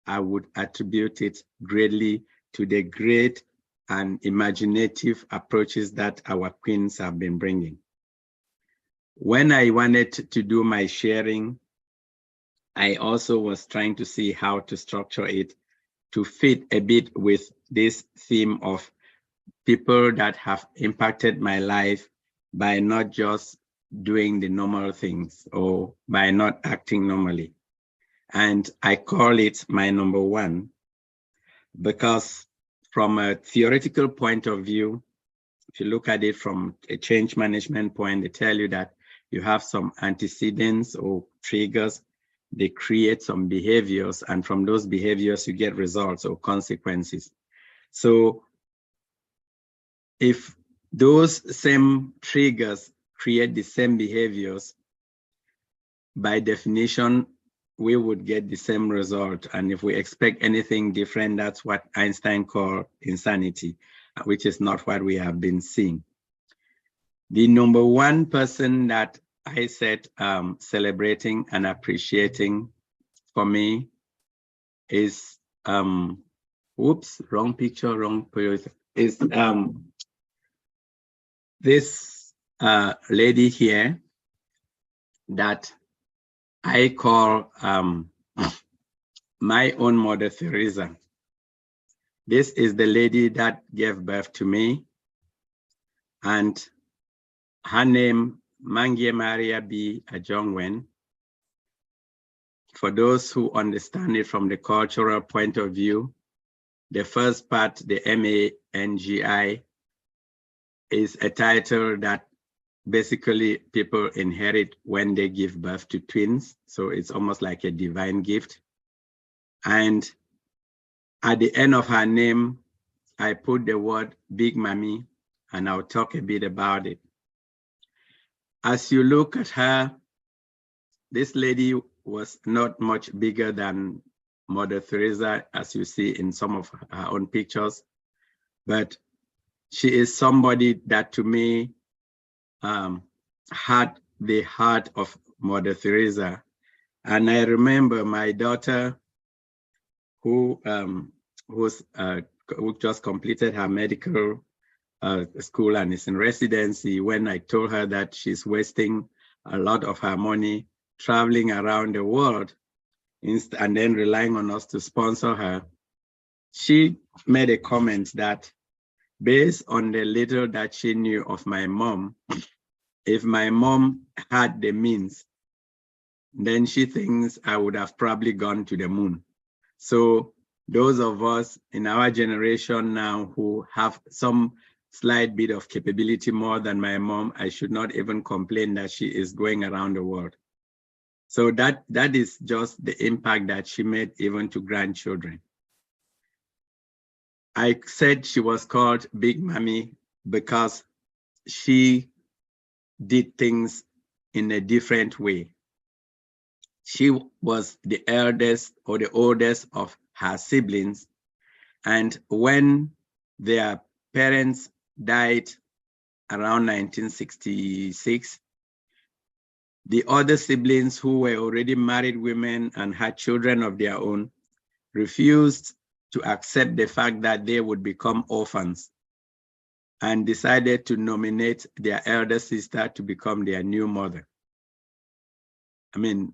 I would attribute it greatly to the great and imaginative approaches that our queens have been bringing. When I wanted to do my sharing, I also was trying to see how to structure it to fit a bit with this theme of people that have impacted my life by not just doing the normal things or by not acting normally. And I call it my number one, because from a theoretical point of view, if you look at it from a change management point, they tell you that you have some antecedents or triggers. They create some behaviors, and from those behaviors, you get results or consequences. So if those same triggers create the same behaviors, by definition, we would get the same result. And if we expect anything different, that's what Einstein called insanity, which is not what we have been seeing. The number one person that I said celebrating and appreciating for me is, whoops, wrong picture, wrong period, is this lady here that I call my own Mother Teresa. This is the lady that gave birth to me, and her name, Mangie Maria B. Ajongwen. For those who understand it from the cultural point of view, the first part, the M-A-N-G-I, is a title that basically people inherit when they give birth to twins. So it's almost like a divine gift. And at the end of her name, I put the word Big Mommy, and I'll talk a bit about it. As you look at her, this lady was not much bigger than Mother Teresa, as you see in some of her own pictures, but she is somebody that to me had the heart of Mother Teresa. And I remember my daughter who just completed her medical school and is in residency, when I told her that she's wasting a lot of her money traveling around the world and then relying on us to sponsor her, she made a comment that based on the little that she knew of my mom, if my mom had the means, then she thinks I would have probably gone to the moon. So those of us in our generation now who have some slight bit of capability more than my mom, I should not even complain that she is going around the world. So that is just the impact that she made even to grandchildren. I said she was called Big Mommy because she did things in a different way. She was the eldest or the oldest of her siblings. And when their parents died around 1966, the other siblings who were already married women and had children of their own refused to accept the fact that they would become orphans and decided to nominate their elder sister to become their new mother. I mean,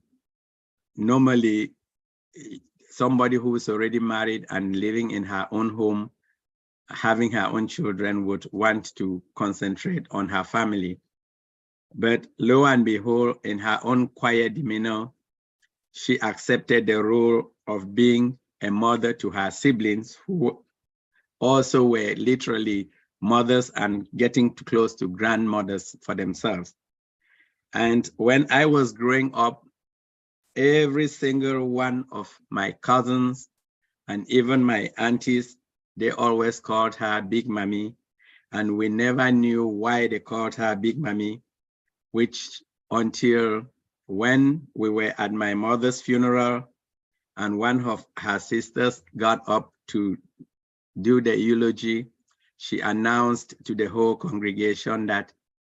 normally, somebody who is already married and living in her own home, having her own children, would want to concentrate on her family. But lo and behold, in her own quiet demeanor, she accepted the role of being a mother to her siblings, who also were literally mothers and getting too close to grandmothers for themselves. And when I was growing up, every single one of my cousins and even my aunties, they always called her Big Mommy. And we never knew why they called her Big Mommy, which until when we were at my mother's funeral and one of her sisters got up to do the eulogy, she announced to the whole congregation that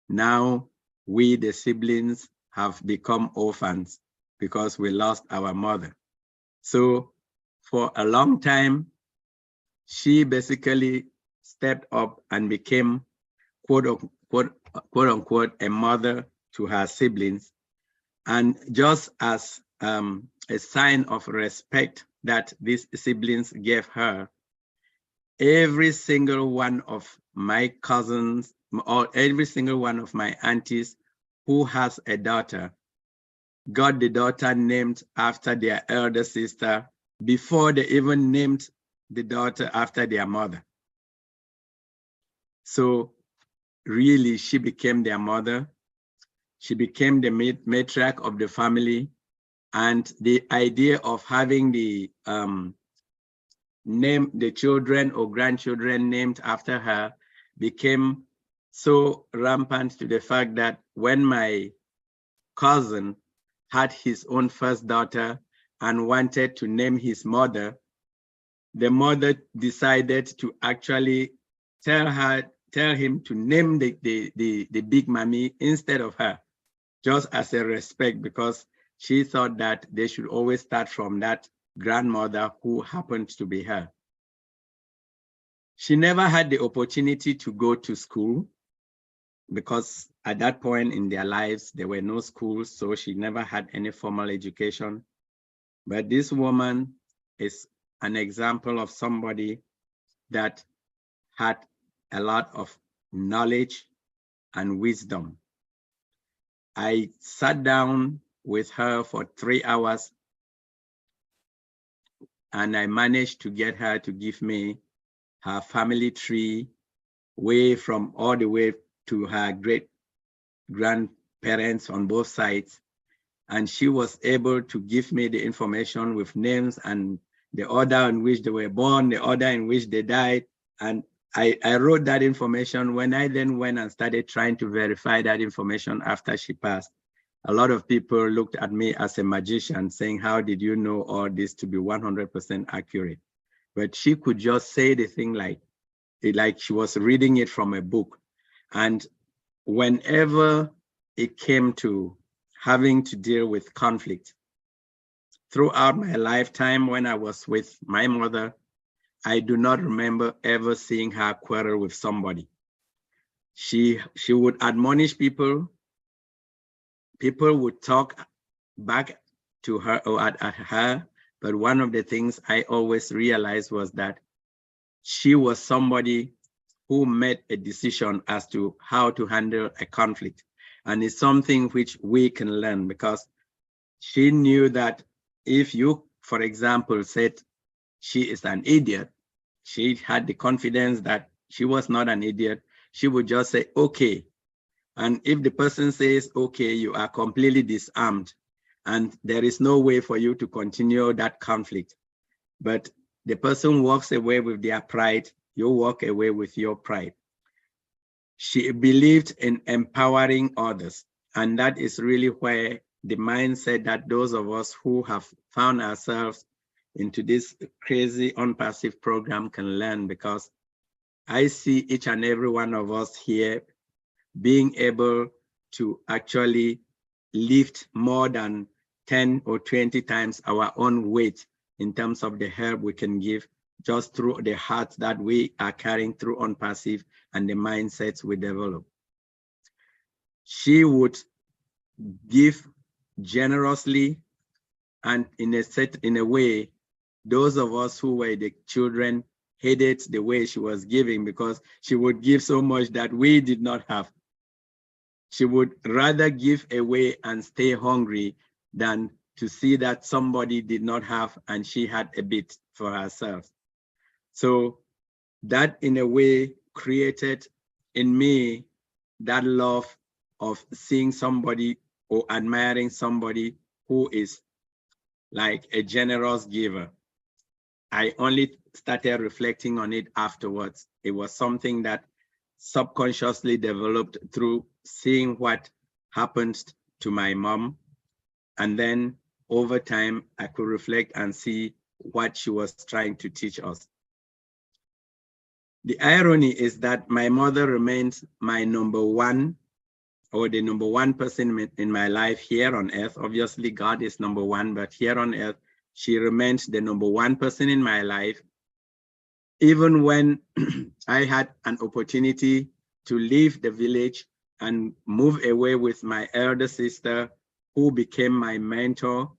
now we, the siblings, have become orphans because we lost our mother. So for a long time, she basically stepped up and became quote unquote a mother to her siblings. And just as a sign of respect that these siblings gave her, every single one of my cousins or every single one of my aunties who has a daughter got the daughter named after their elder sister before they even named the daughter after their mother. So really, she became their mother. She became the matriarch of the family. And the idea of having the name the children or grandchildren named after her became so rampant to the fact that when my cousin had his own first daughter and wanted to name his mother, the mother decided to actually tell him to name the Big Mommy instead of her, just as a respect, because she thought that they should always start from that grandmother who happened to be her. She never had the opportunity to go to school. because at that point in their lives, there were no schools, so she never had any formal education. But this woman is an example of somebody that had a lot of knowledge and wisdom. I sat down with her for 3 hours and I managed to get her to give me her family tree all the way to her great grandparents on both sides. And she was able to give me the information with names and the order in which they were born, the order in which they died. And I wrote that information. When I then went and started trying to verify that information after she passed, a lot of people looked at me as a magician saying, how did you know all this to be 100% accurate? But she could just say the thing like she was reading it from a book. And whenever it came to having to deal with conflict, throughout my lifetime when I was with my mother, I do not remember ever seeing her quarrel with somebody. She would admonish people. People would talk back to her or at her. But one of the things I always realized was that she was somebody who made a decision as to how to handle a conflict. And it's something which we can learn, because she knew that if you, for example, said she is an idiot, she had the confidence that she was not an idiot. She would just say, okay. And if the person says, okay, you are completely disarmed and there is no way for you to continue that conflict. But the person walks away with their pride, you walk away with your pride. She believed in empowering others. And that is really where the mindset that those of us who have found ourselves into this crazy ONPASSIVE program can learn, because I see each and every one of us here being able to actually lift more than 10 or 20 times our own weight in terms of the help we can give just through the heart that we are carrying through ONPASSIVE and the mindsets we develop. She would give generously, and in a way, those of us who were the children hated the way she was giving, because she would give so much that we did not have. She would rather give away and stay hungry than to see that somebody did not have and she had a bit for herself. So that in a way created in me that love of seeing somebody or admiring somebody who is like a generous giver. I only started reflecting on it afterwards. It was something that subconsciously developed through seeing what happened to my mom. And then over time, I could reflect and see what she was trying to teach us. The irony is that my mother remains my number one, or the number one person in my life here on earth. Obviously, God is number one, but here on earth, she remains the number one person in my life. Even when I had an opportunity to leave the village and move away with my elder sister, who became my mentor.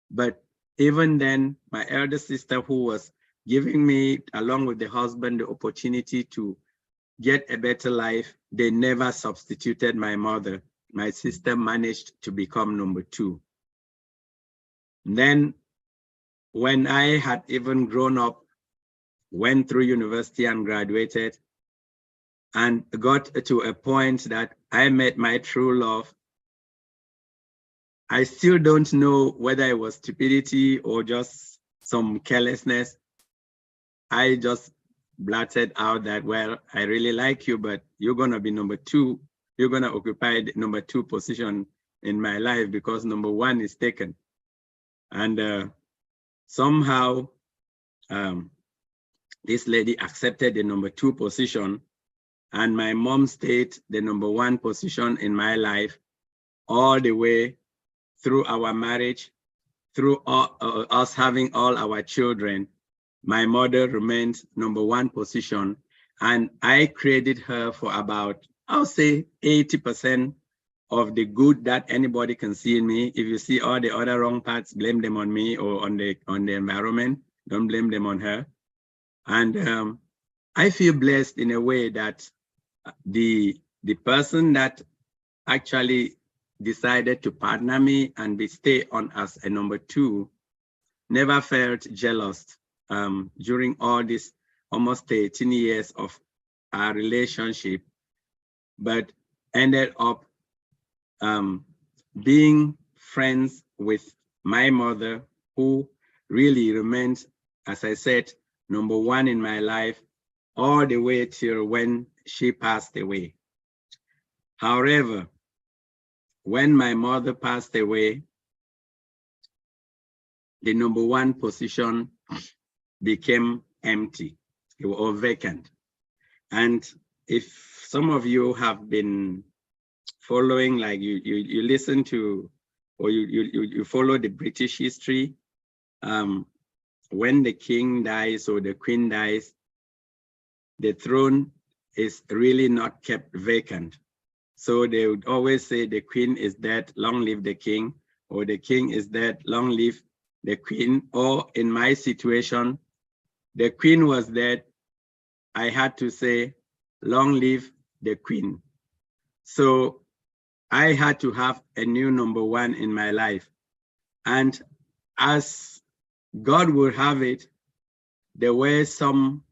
But even then, my elder sister, who was giving me, along with the husband, the opportunity to get a better life, they never substituted my mother. My sister managed to become number two. Then, when I had even grown up, went through university and graduated, and got to a point that I met my true love, I still don't know whether it was stupidity or just some carelessness. I just blurted out that, well, I really like you, but you're gonna be number two. You're gonna occupy the number two position in my life because number one is taken. And somehow this lady accepted the number two position, and my mom stayed the number one position in my life all the way through our marriage, through us having all our children. My mother remained number one position, and I credit her for about I'll say 80% of the good that anybody can see in me. If you see all the other wrong parts, blame them on me or on the environment. Don't blame them on her. And I feel blessed in a way that the person that actually decided to partner me and stay on as a number 2 never felt jealous during all this almost 13 years of our relationship, but ended up being friends with my mother, who really remains, as I said, number 1 in my life all the way till when she passed away. However, when my mother passed away, the number 1 position became empty, it was vacant. And if some of you have been following, like you listen to, or you follow the British history, when the king dies or the queen dies, the throne is really not kept vacant. So they would always say the queen is dead, long live the king, or the king is dead, long live the queen. Or in my situation, the queen was dead, I had to say, long live the queen. So I had to have a new number 1 in my life. And as God would have it, there were some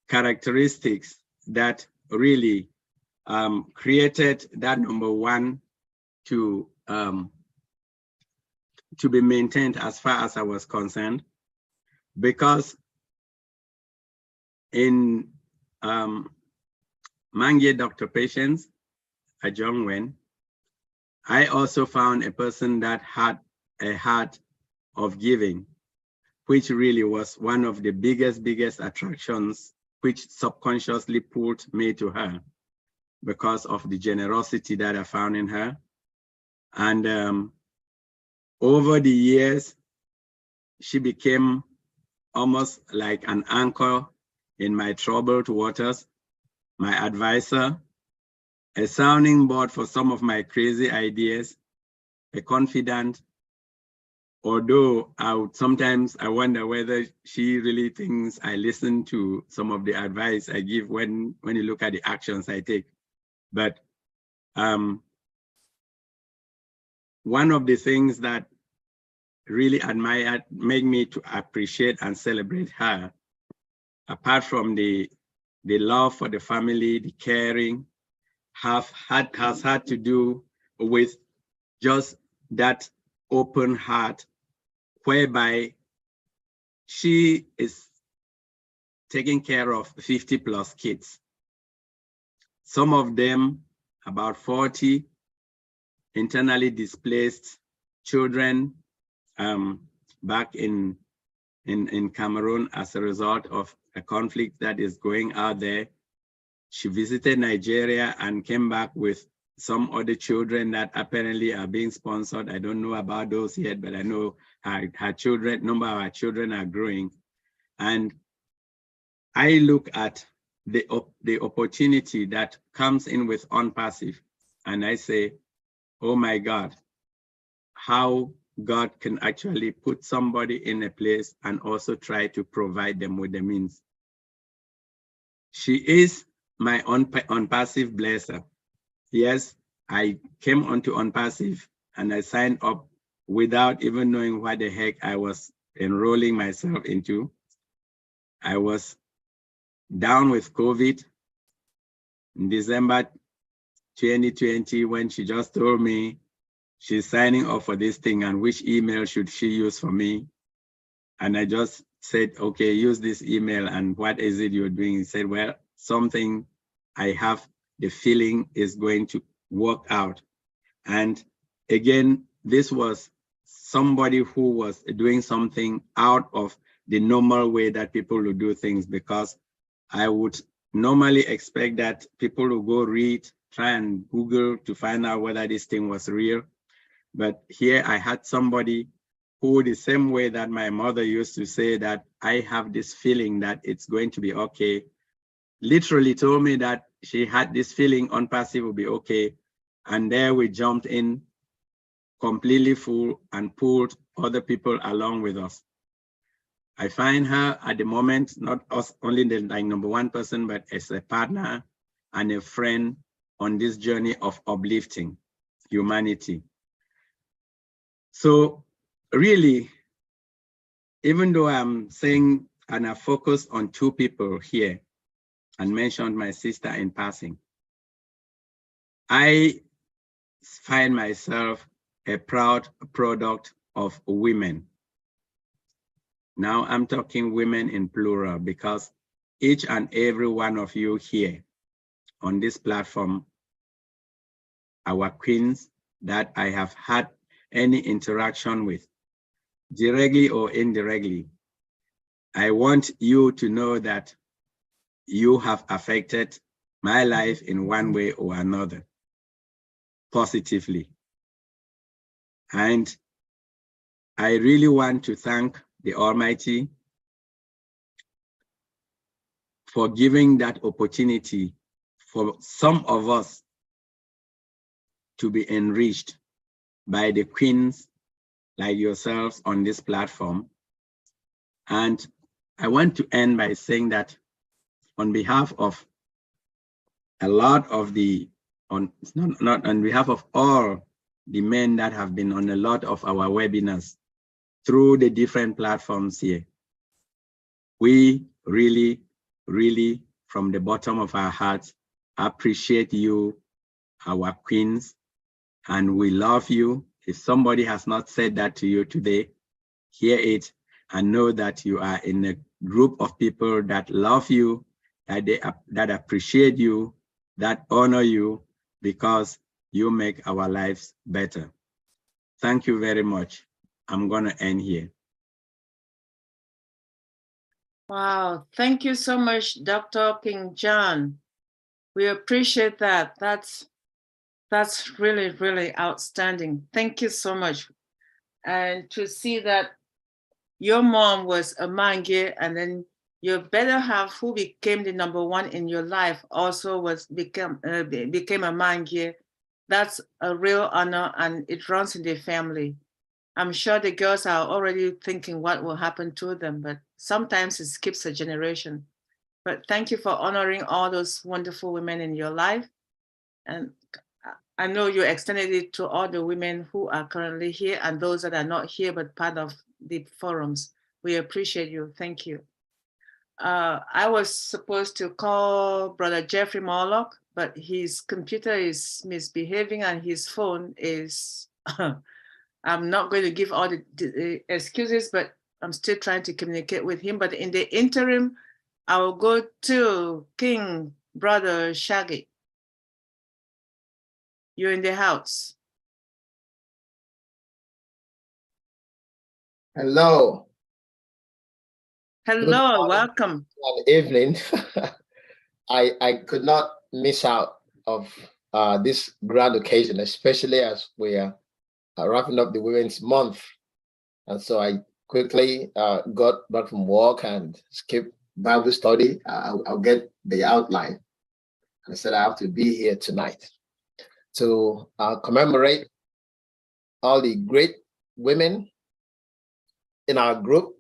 characteristics that really created that number 1 to be maintained as far as I was concerned. Because in Mange Doctor Patients at John Wen, I also found a person that had a heart of giving, which really was one of the biggest attractions, which subconsciously pulled me to her because of the generosity that I found in her. And over the years, she became almost like an anchor in my troubled waters, my advisor, a sounding board for some of my crazy ideas, a confidant. Although sometimes I wonder whether she really thinks I listen to some of the advice I give when you look at the actions I take. But one of the things that really make me to appreciate and celebrate her, apart from the love for the family, the caring, has had to do with just that open heart, whereby she is taking care of 50+ kids. Some of them, about 40, internally displaced children back in Cameroon as a result of a conflict that is going out there. She visited Nigeria and came back with some other children that apparently are being sponsored. I don't know about those yet, but I know her children, number of her children are growing. And I look at the opportunity that comes in with ONPASSIVE, and I say, oh my God, how God can actually put somebody in a place and also try to provide them with the means. She is my ONPASSIVE blesser. Yes, I came onto ONPASSIVE and I signed up without even knowing what the heck I was enrolling myself into. I was down with COVID in December 2020 when she just told me she's signing up for this thing and which email should she use for me. And I just said, okay, use this email. And what is it you're doing? He said, well, something I have the feeling is going to work out. And again, this was somebody who was doing something out of the normal way that people would do things, because I would normally expect that people will go read, try and Google to find out whether this thing was real. But here I had somebody who, the same way that my mother used to say that I have this feeling that it's going to be okay, literally told me that she had this feeling ONPASSIVE will be okay. And there we jumped in completely full and pulled other people along with us. I find her at the moment, not us only the like number one person, but as a partner and a friend on this journey of uplifting humanity. So really, even though I'm saying and I focus on two people here and mentioned my sister in passing, I find myself a proud product of women. Now I'm talking women in plural because each and every one of you here on this platform, our queens that I have had any interaction with, directly or indirectly, I want you to know that you have affected my life in one way or another, positively. And I really want to thank the Almighty for giving that opportunity for some of us to be enriched by the queens like yourselves on this platform. And I want to end by saying that on behalf of a lot of the, not on behalf of all the men that have been on a lot of our webinars through the different platforms here, we really, really, from the bottom of our hearts, appreciate you, our queens, and we love you. If somebody has not said that to you today, hear it and know that you are in a group of people that love you, that appreciate you, that honor you, because you make our lives better. Thank you very much. I'm gonna end here. Wow, thank you so much, Dr. King John. We appreciate that. That's really, really outstanding. Thank you so much. And to see that your mom was a Mange, and then your better half, who became the number one in your life, also became a Mange. That's a real honor, and it runs in the family. I'm sure the girls are already thinking what will happen to them, but sometimes it skips a generation. But thank you for honoring all those wonderful women in your life. And I know you extended it to all the women who are currently here and those that are not here, but part of the forums. We appreciate you. Thank you. I was supposed to call Brother Jeffrey Morlock, but his computer is misbehaving and his phone is, I'm not going to give all the excuses, but I'm still trying to communicate with him. But in the interim, I will go to King Brother Shaggy. You're in the house. Hello. Hello, welcome. Good evening. I could not miss out of this grand occasion, especially as we are wrapping up the Women's Month. And so I quickly got back from work and skipped Bible study. I'll get the outline. I said I have to be here tonight to commemorate all the great women in our group,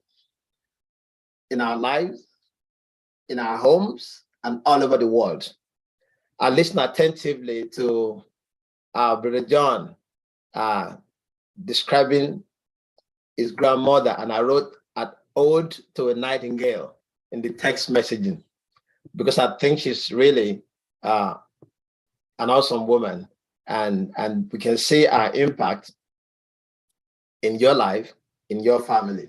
in our lives, in our homes, and all over the world. I listened attentively to Brother John describing his grandmother, and I wrote an ode to a nightingale in the text messaging, because I think she's really an awesome woman, and we can see our impact in your life, in your family.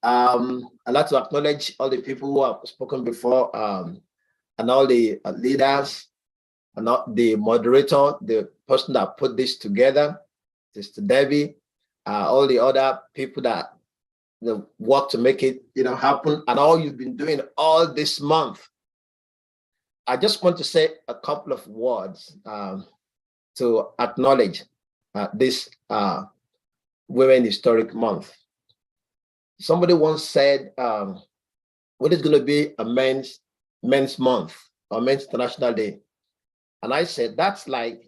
I'd like to acknowledge all the people who have spoken before, and all the leaders, and all the moderator, the person that put this together, Sister Debbie, all the other people that work to make it happen, and all you've been doing all this month. I just want to say a couple of words to acknowledge this Women Historic Month. Somebody once said, what is going to be a men's month? on Men's International Day. And I said, that's what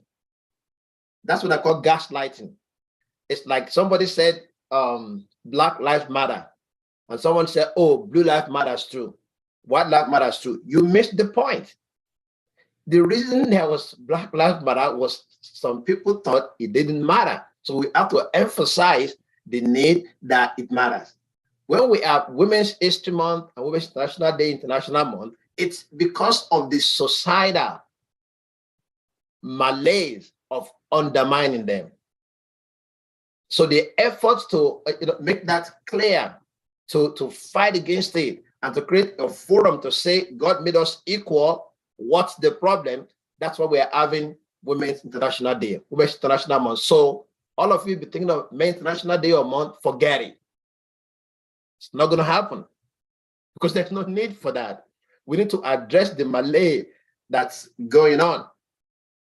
I call gaslighting. It's like somebody said, Black Lives Matter. And someone said, oh, Blue Lives Matter too. White Lives Matter too. You missed the point. The reason there was Black Lives Matter was some people thought it didn't matter. So we have to emphasize the need that it matters. When we have Women's History Month and Women's International Day, International Month, it's because of the societal malaise of undermining them. So the efforts to make that clear, to fight against it, and to create a forum to say God made us equal, what's the problem? That's why we're having Women's International Day, Women's International Month. So all of you be thinking of Men's International Day or month, forget it. It's not going to happen because there's no need for that. We need to address the malaise that's going on,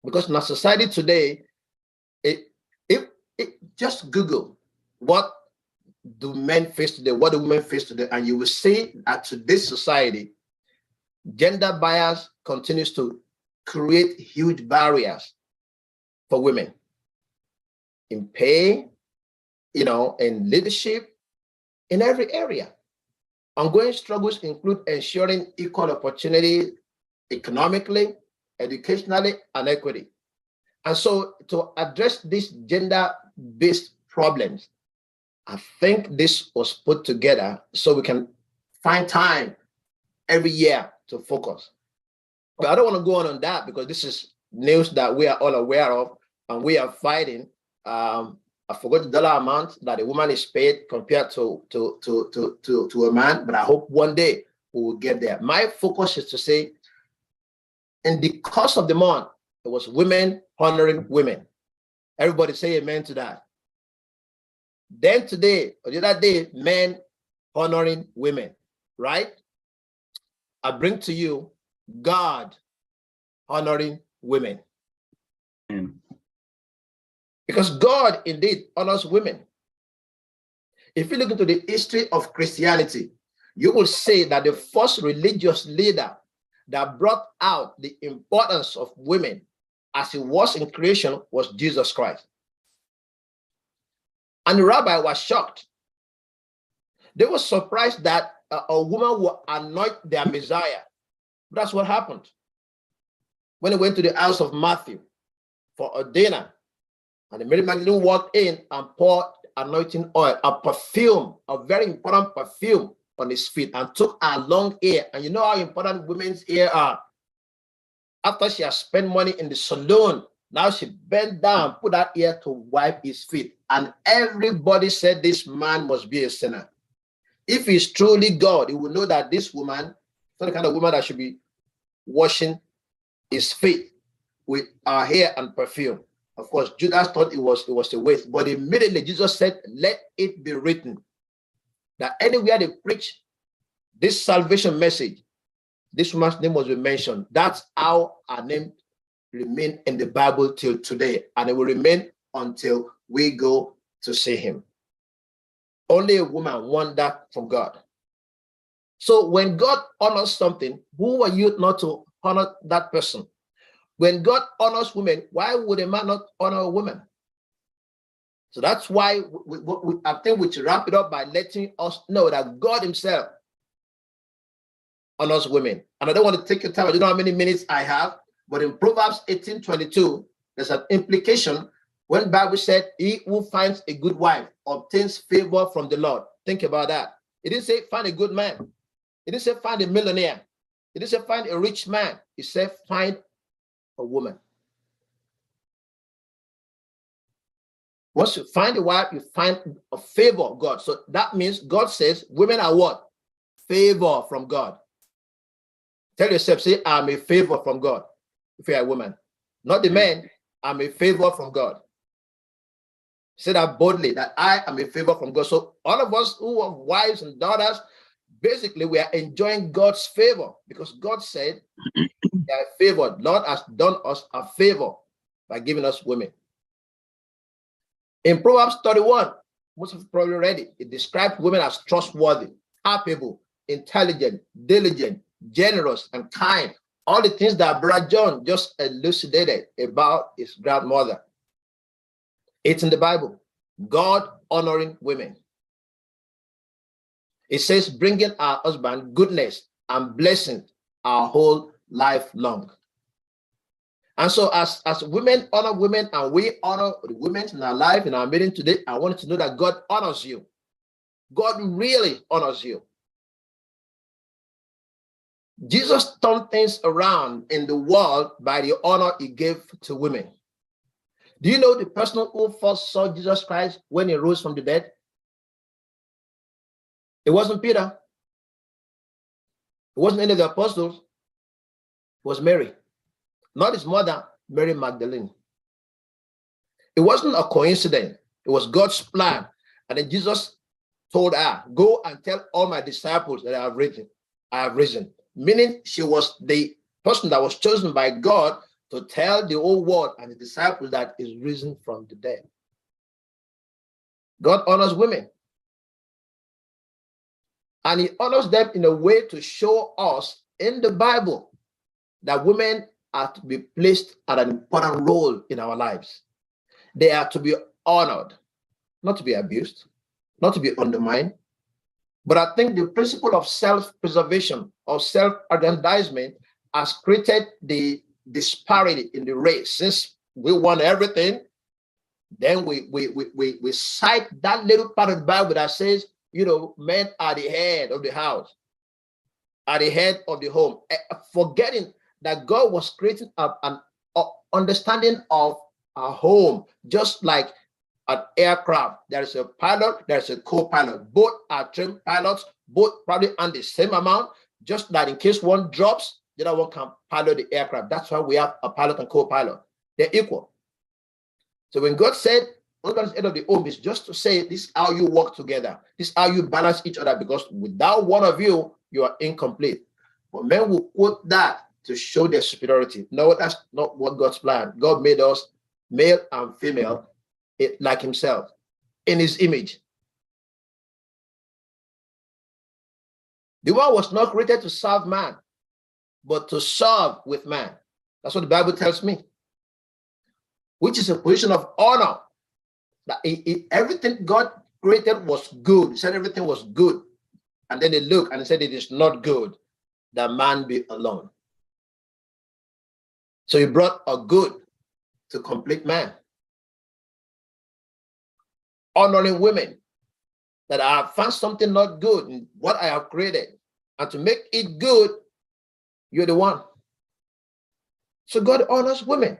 because in our society today, just Google what do men face today, what do women face today, and you will see that today's society, gender bias continues to create huge barriers for women in pay, in leadership, in every area. Ongoing struggles include ensuring equal opportunity economically, educationally, and equity. And so to address these gender-based problems, I think this was put together so we can find time every year to focus. But I don't want to go on that because this is news that we are all aware of, and we are fighting. I forgot the dollar amount that a woman is paid compared to a man, but I hope one day we will get there. My focus is to say, in the course of the month, it was women honoring women. Everybody say amen to that. Then today, or the other day, men honoring women, right? I bring to you God honoring women. Because God indeed honors women. If you look into the history of Christianity, you will see that the first religious leader that brought out the importance of women as it was in creation was Jesus Christ. And the rabbi was shocked. They were surprised that a woman would anoint their Messiah. That's what happened. When he went to the house of Matthew for a dinner, and the Mary Magdalene walked in and poured anointing oil, a perfume, a very important perfume on his feet, and took her long hair. And you know how important women's hair are. After she has spent money in the salon, now she bent down, put that hair to wipe his feet. And everybody said this man must be a sinner. If he's truly God, he will know that this woman is not the kind of woman that should be washing his feet with her hair and perfume. Of course, Judas thought it was a waste, but immediately Jesus said, let it be written that anywhere they preach this salvation message, this woman's name was mentioned. That's how her name remained in the Bible till today, and it will remain until we go to see him. Only a woman won that from God. So when God honors something, who are you not to honor that person? When God honors women, why would a man not honor a woman? So that's why I think we should wrap it up by letting us know that God himself honors women. And I don't want to take your time. I don't know how many minutes I have, but in Proverbs 18:22, there's an implication when the Bible said, he who finds a good wife obtains favor from the Lord. Think about that. It didn't say find a good man. It didn't say find a millionaire. It didn't say find a rich man. It said find a woman. Once you find a wife, you find a favor of God. So that means God says women are what? Favor from God. Tell yourself, say, I'm a favor from God. If you're a woman, not the man, I'm a favor from God. Say that boldly, that I am a favor from God. So all of us who have wives and daughters, basically we are enjoying God's favor because God said we are favored. Lord has done us a favor by giving us women. In Proverbs 31, most of you probably read it, it describes women as trustworthy, capable, intelligent, diligent, generous, and kind. all the things that Brother John just elucidated about his grandmother. It's in the Bible. God honoring women. It says, bringing our husband goodness and blessing our whole life long. And so as women honor women and we honor the women in our life, in our meeting today, I want you to know that God honors you. God really honors you. Jesus turned things around in the world by the honor he gave to women. Do you know the person who first saw Jesus Christ when he rose from the dead? It wasn't Peter. It wasn't any of the apostles. It was Mary. Not his mother, Mary Magdalene. It wasn't a coincidence. It was God's plan. And then Jesus told her, go and tell all my disciples that I have risen. Meaning she was the person that was chosen by God to tell the whole world and the disciples that is risen from the dead. God honors women. And he honors them in a way to show us in the Bible that women are to be placed at an important role in our lives. They are to be honored, not to be abused, not to be undermined. But I think the principle of self-preservation, of self-aggrandizement, has created the disparity in the race. Since we want everything, then we cite that little part of the Bible that says, you know, men are the head of the house, are the head of the home, forgetting that God was creating an understanding of a home, just like an aircraft. There is a pilot, there's a co-pilot. Both are trained pilots, both probably earn the same amount, just that in case one drops, the other one can pilot the aircraft. That's why we have a pilot and co-pilot. They're equal. So when God said, husband is head of the home, is just to say this is how you work together. This is how you balance each other, because without one of you, you are incomplete. But men will quote that to show their superiority. No, that's not what God's plan. God made us male and female like himself in his image. The one was not created to serve man, but to serve with man. That's what the Bible tells me, which is a position of honor. That everything God created was good. He said everything was good. And then he looked and he said it is not good that man be alone. So he brought a good to complete man. Honoring women, that I have found something not good in what I have created, and to make it good, you're the one. So God honors women.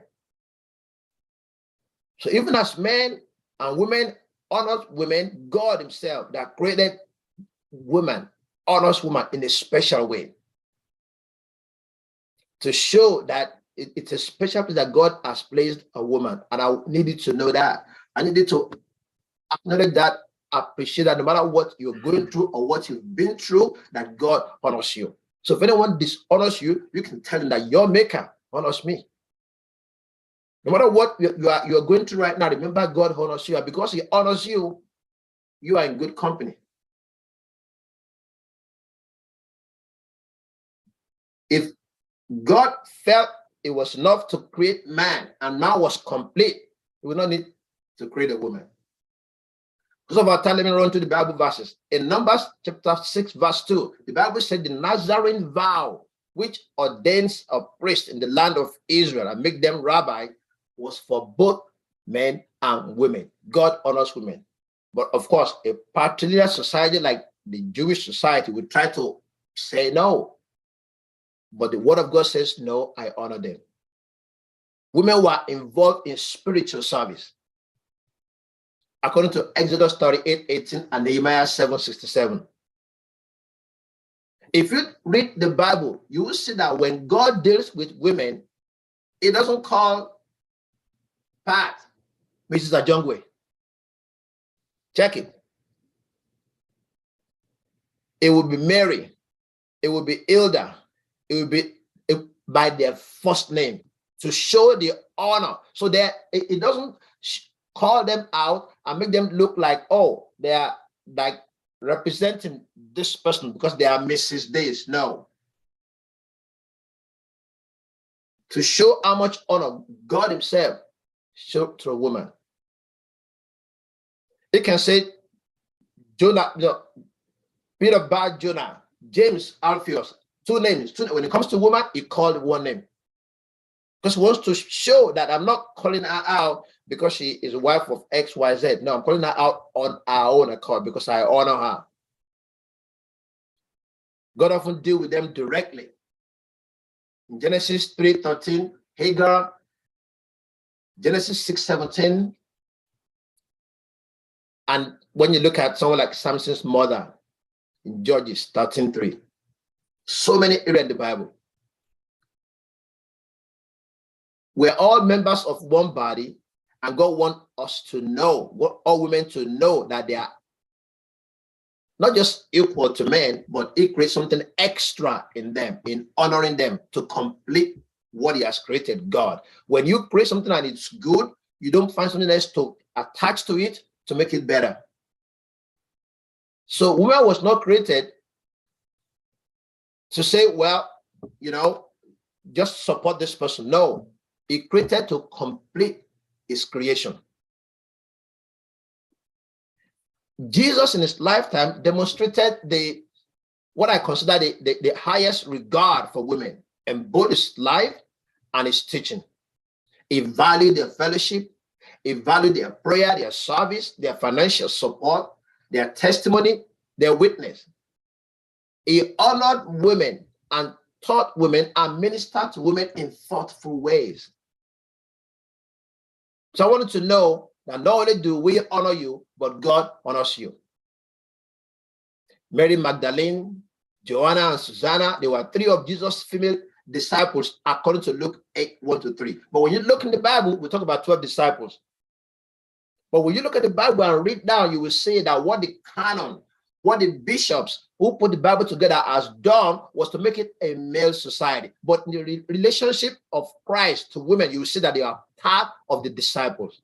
So even as men and women honors women, God himself that created woman honors woman in a special way, to show that it's a special place that God has placed a woman. And I needed to know that. I needed to acknowledge that, appreciate that no matter what you're going through or what you've been through, that God honors you. So if anyone dishonors you, you can tell them that your maker honors me. No matter what you are going through right now, remember God honors you. And because he honors you, you are in good company. If God felt it was enough to create man and man was complete, he would not need to create a woman. Because of our time, let me run to the Bible verses. In Numbers chapter 6, verse 2, the Bible said the Nazarene vow, which ordains a priest in the land of Israel and make them rabbi, was for both men and women. God honors women. But of course, a patrilineal society like the Jewish society would try to say no. But the word of God says, no, I honor them. Women were involved in spiritual service, according to Exodus 38:18 and Nehemiah 7:67. If you read the Bible, you will see that when God deals with women, he doesn't call Pat Mrs. Ajongwe. Check it. It will be Mary. It will be Hilda. It will be by their first name to show the honor. So that it doesn't call them out and make them look like, oh, they are like representing this person because they are Mrs. This. No. to show how much honor God himself showed to a woman. It can say Jonah, Peter Bar Jonah, James Alphaeus, two names. When it comes to woman, he called one name. Because he wants to show that I'm not calling her out because she is a wife of XYZ. No, I'm calling her out on our own accord because I honor her. God often deals with them directly. In Genesis 3:13, Hagar, Genesis 6:17, and when you look at someone like Samson's mother in Judges 13:3, so many areas in the Bible. We're all members of one body, and God wants us to know, all women to know that they are not just equal to men, but He creates something extra in them, in honoring them to complete what He has created, God. When you create something and it's good, you don't find something else to attach to it to make it better. So woman was not created to say, well, just support this person. No, He created to complete His creation. Jesus in his lifetime demonstrated what I consider the highest regard for women in both his life and his teaching. He valued their fellowship, he valued their prayer, their service, their financial support, their testimony, their witness. He honored women and taught women and ministered to women in thoughtful ways. So I wanted to know that not only do we honor you, but God honors you. Mary Magdalene, Joanna, and Susanna, they were three of Jesus' female disciples according to Luke 8:1-3. But when you look in the Bible, we talk about 12 disciples. But when you look at the Bible and read down, you will see that what the canon, what the bishops who put the Bible together has done was to make it a male society. But in the relationship of Christ to women, you will see that they are part of the disciples.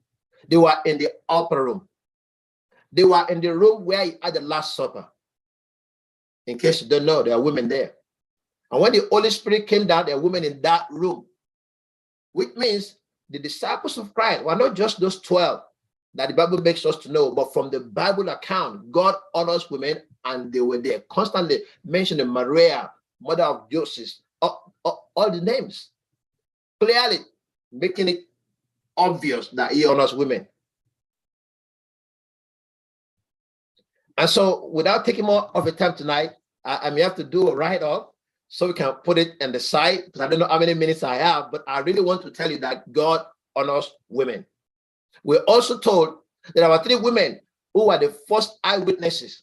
They were in the upper room. They were in the room where he had the Last Supper. In case you don't know, there are women there. And when the Holy Spirit came down, there are women in that room. Which means the disciples of Christ were not just those 12 that the Bible makes us to know, but from the Bible account, God honors women, and they were there. Constantly mentioning Maria, mother of Joseph, all the names. Clearly making it obvious that he honors women. And so without taking more of the time tonight, I may have to do a write-up so we can put it in the site, because I don't know how many minutes I have, but I really want to tell you that God honors women. We're also told that there were 3 women who were the first eyewitnesses.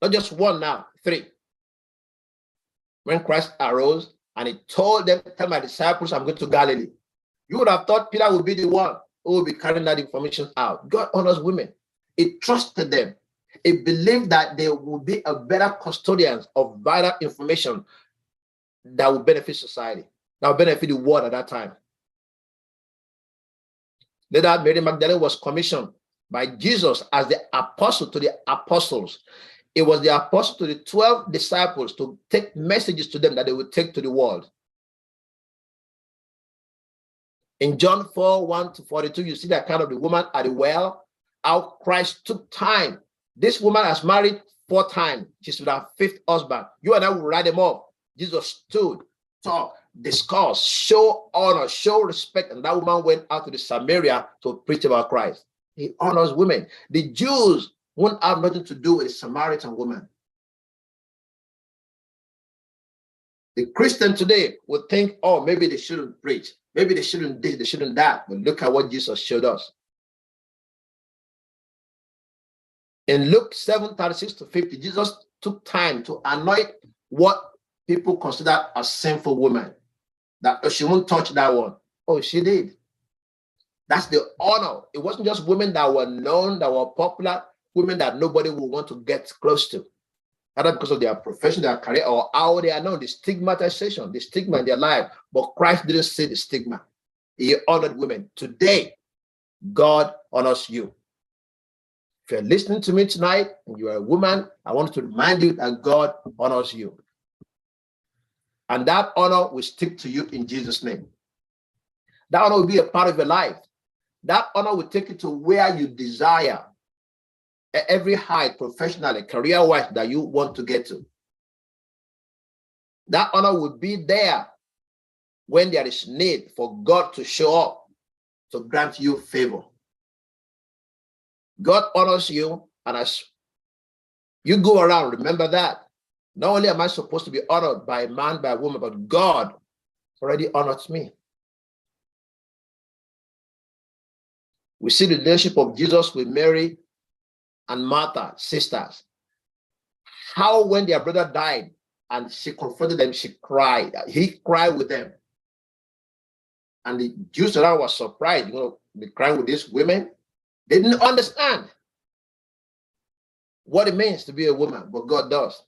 Not just one now, 3. When Christ arose and he told them, tell my disciples I'm going to Galilee. You would have thought Peter would be the one who would be carrying that information out. God honors women. He trusted them. He believed that they would be a better custodians of vital information that would benefit society, that would benefit the world at that time. Later, Mary Magdalene was commissioned by Jesus as the apostle to the apostles. It was the apostle to the 12 disciples to take messages to them that they would take to the world. In John 4:1-42, you see the account of the woman at the well, how Christ took time. This woman has married 4 times. She's with her 5th husband. You and I will write them up. Jesus stood, talked, discussed, show honor, show respect, and that woman went out to the Samaria to preach about Christ. He honors women. The Jews won't have nothing to do with the Samaritan woman. The Christian today would think, oh, maybe they shouldn't preach. Maybe they shouldn't this, they shouldn't that. But look at what Jesus showed us. In Luke 7:36-50, Jesus took time to anoint what people consider a sinful woman. That she won't touch that one. Oh, she did. That's the honor. It wasn't just women that were known, that were popular, women that nobody would want to get close to. Either because of their profession, their career, or how they are known, the stigmatization, the stigma in their life. But Christ didn't see the stigma. He honored women. Today, God honors you. If you're listening to me tonight and you're a woman, I want to remind you that God honors you. And that honor will stick to you in Jesus' name. That honor will be a part of your life. That honor will take you to where you desire, at every height, professionally, career-wise, that you want to get to. That honor will be there when there is need for God to show up, to grant you favor. God honors you, and as you go around, remember that. Not only am I supposed to be honored by a man, by a woman, but God already honors me. We see the relationship of Jesus with Mary and Martha, sisters. How when their brother died and she confronted them, she cried. He cried with them. And the Jews around were surprised, they crying with these women. They didn't understand what it means to be a woman, but God does.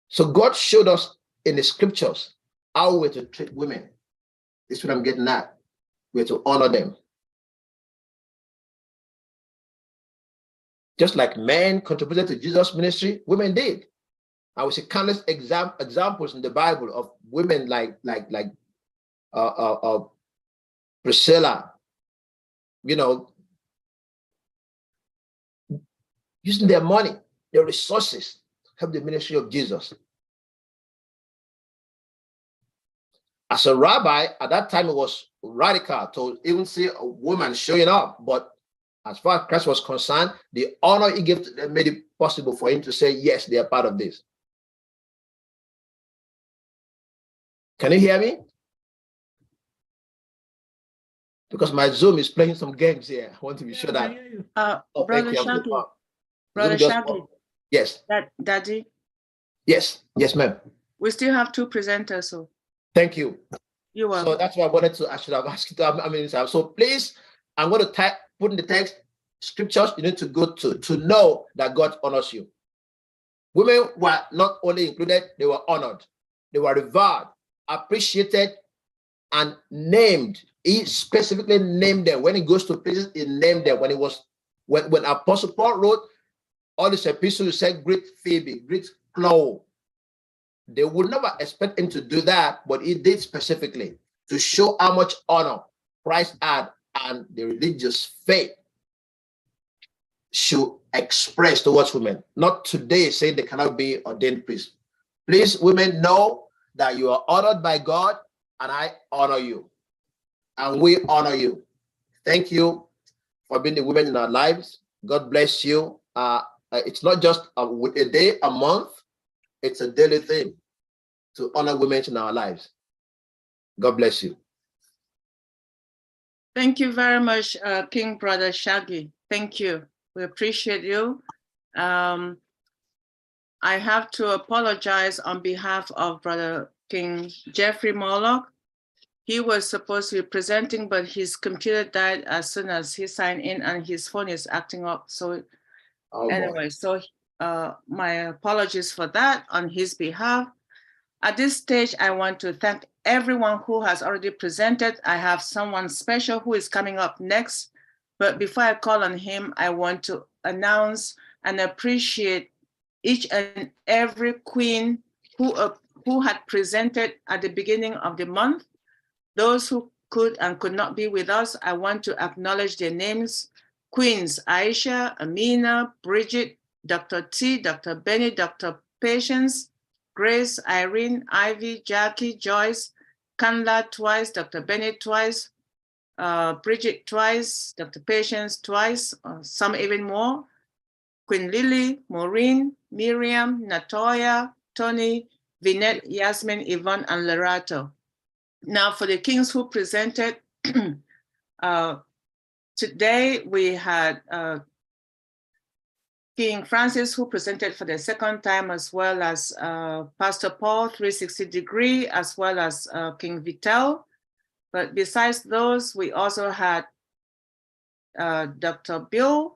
So God showed us in the scriptures how we're to treat women. This is what I'm getting at. We're to honor them. Just like men contributed to Jesus' ministry, women did. I would say countless examples in the Bible of women like Priscilla, using their money, their resources to help the ministry of Jesus. As a rabbi, at that time, it was radical to even see a woman showing up. But as far as Christ was concerned, the honor he gave to them made it possible for him to say, yes, they are part of this. Can you hear me? Because my Zoom is playing some games here. I want to be sure that. Brother Shaggy. Yes. Daddy. Yes, ma'am. We still have two presenters, so. Thank you. You're welcome. So that's why I should have asked you to. So please, I'm going to put in the text scriptures you need to go to know that God honors you. Women were not only included, they were honored, they were revered, appreciated, and named. He specifically named them. When he goes to places, he named them. When Apostle Paul wrote all these epistles, he said, greet Phoebe, greet Chloe. They would never expect him to do that, but he did specifically to show how much honor Christ had and the religious faith should express towards women. Not today saying they cannot be ordained priests. Please, women, know that you are honored by God, and I honor you. And we honor you. Thank you for being the women in our lives. God bless you. It's not just a day, a month. It's a daily thing to honor women in our lives. God bless you. Thank you very much, King Brother Shaggy. Thank you. We appreciate you. I have to apologize on behalf of Brother King Jeffrey Moloch. He was supposed to be presenting, but his computer died as soon as he signed in, and his phone is acting up. So anyway, so my apologies for that on his behalf. At this stage, I want to thank everyone who has already presented. I have someone special who is coming up next. But before I call on him, I want to announce and appreciate each and every queen who had presented at the beginning of the month. Those who could and could not be with us, I want to acknowledge their names. Queens Aisha, Amina, Bridget, Dr. T, Dr. Benny, Dr. Patience, Grace, Irene, Ivy, Jackie, Joyce, Kanla twice, Dr. Bennett twice, Bridget twice, Dr. Patience twice, some even more, Queen Lily, Maureen, Miriam, Natoya, Tony, Vinette, Yasmin, Yvonne, and Lerato. Now for the kings who presented, today we had King Francis, who presented for the second time, as well as Pastor Paul, 360 Degree, as well as King Vital. But besides those, we also had Dr. Bill,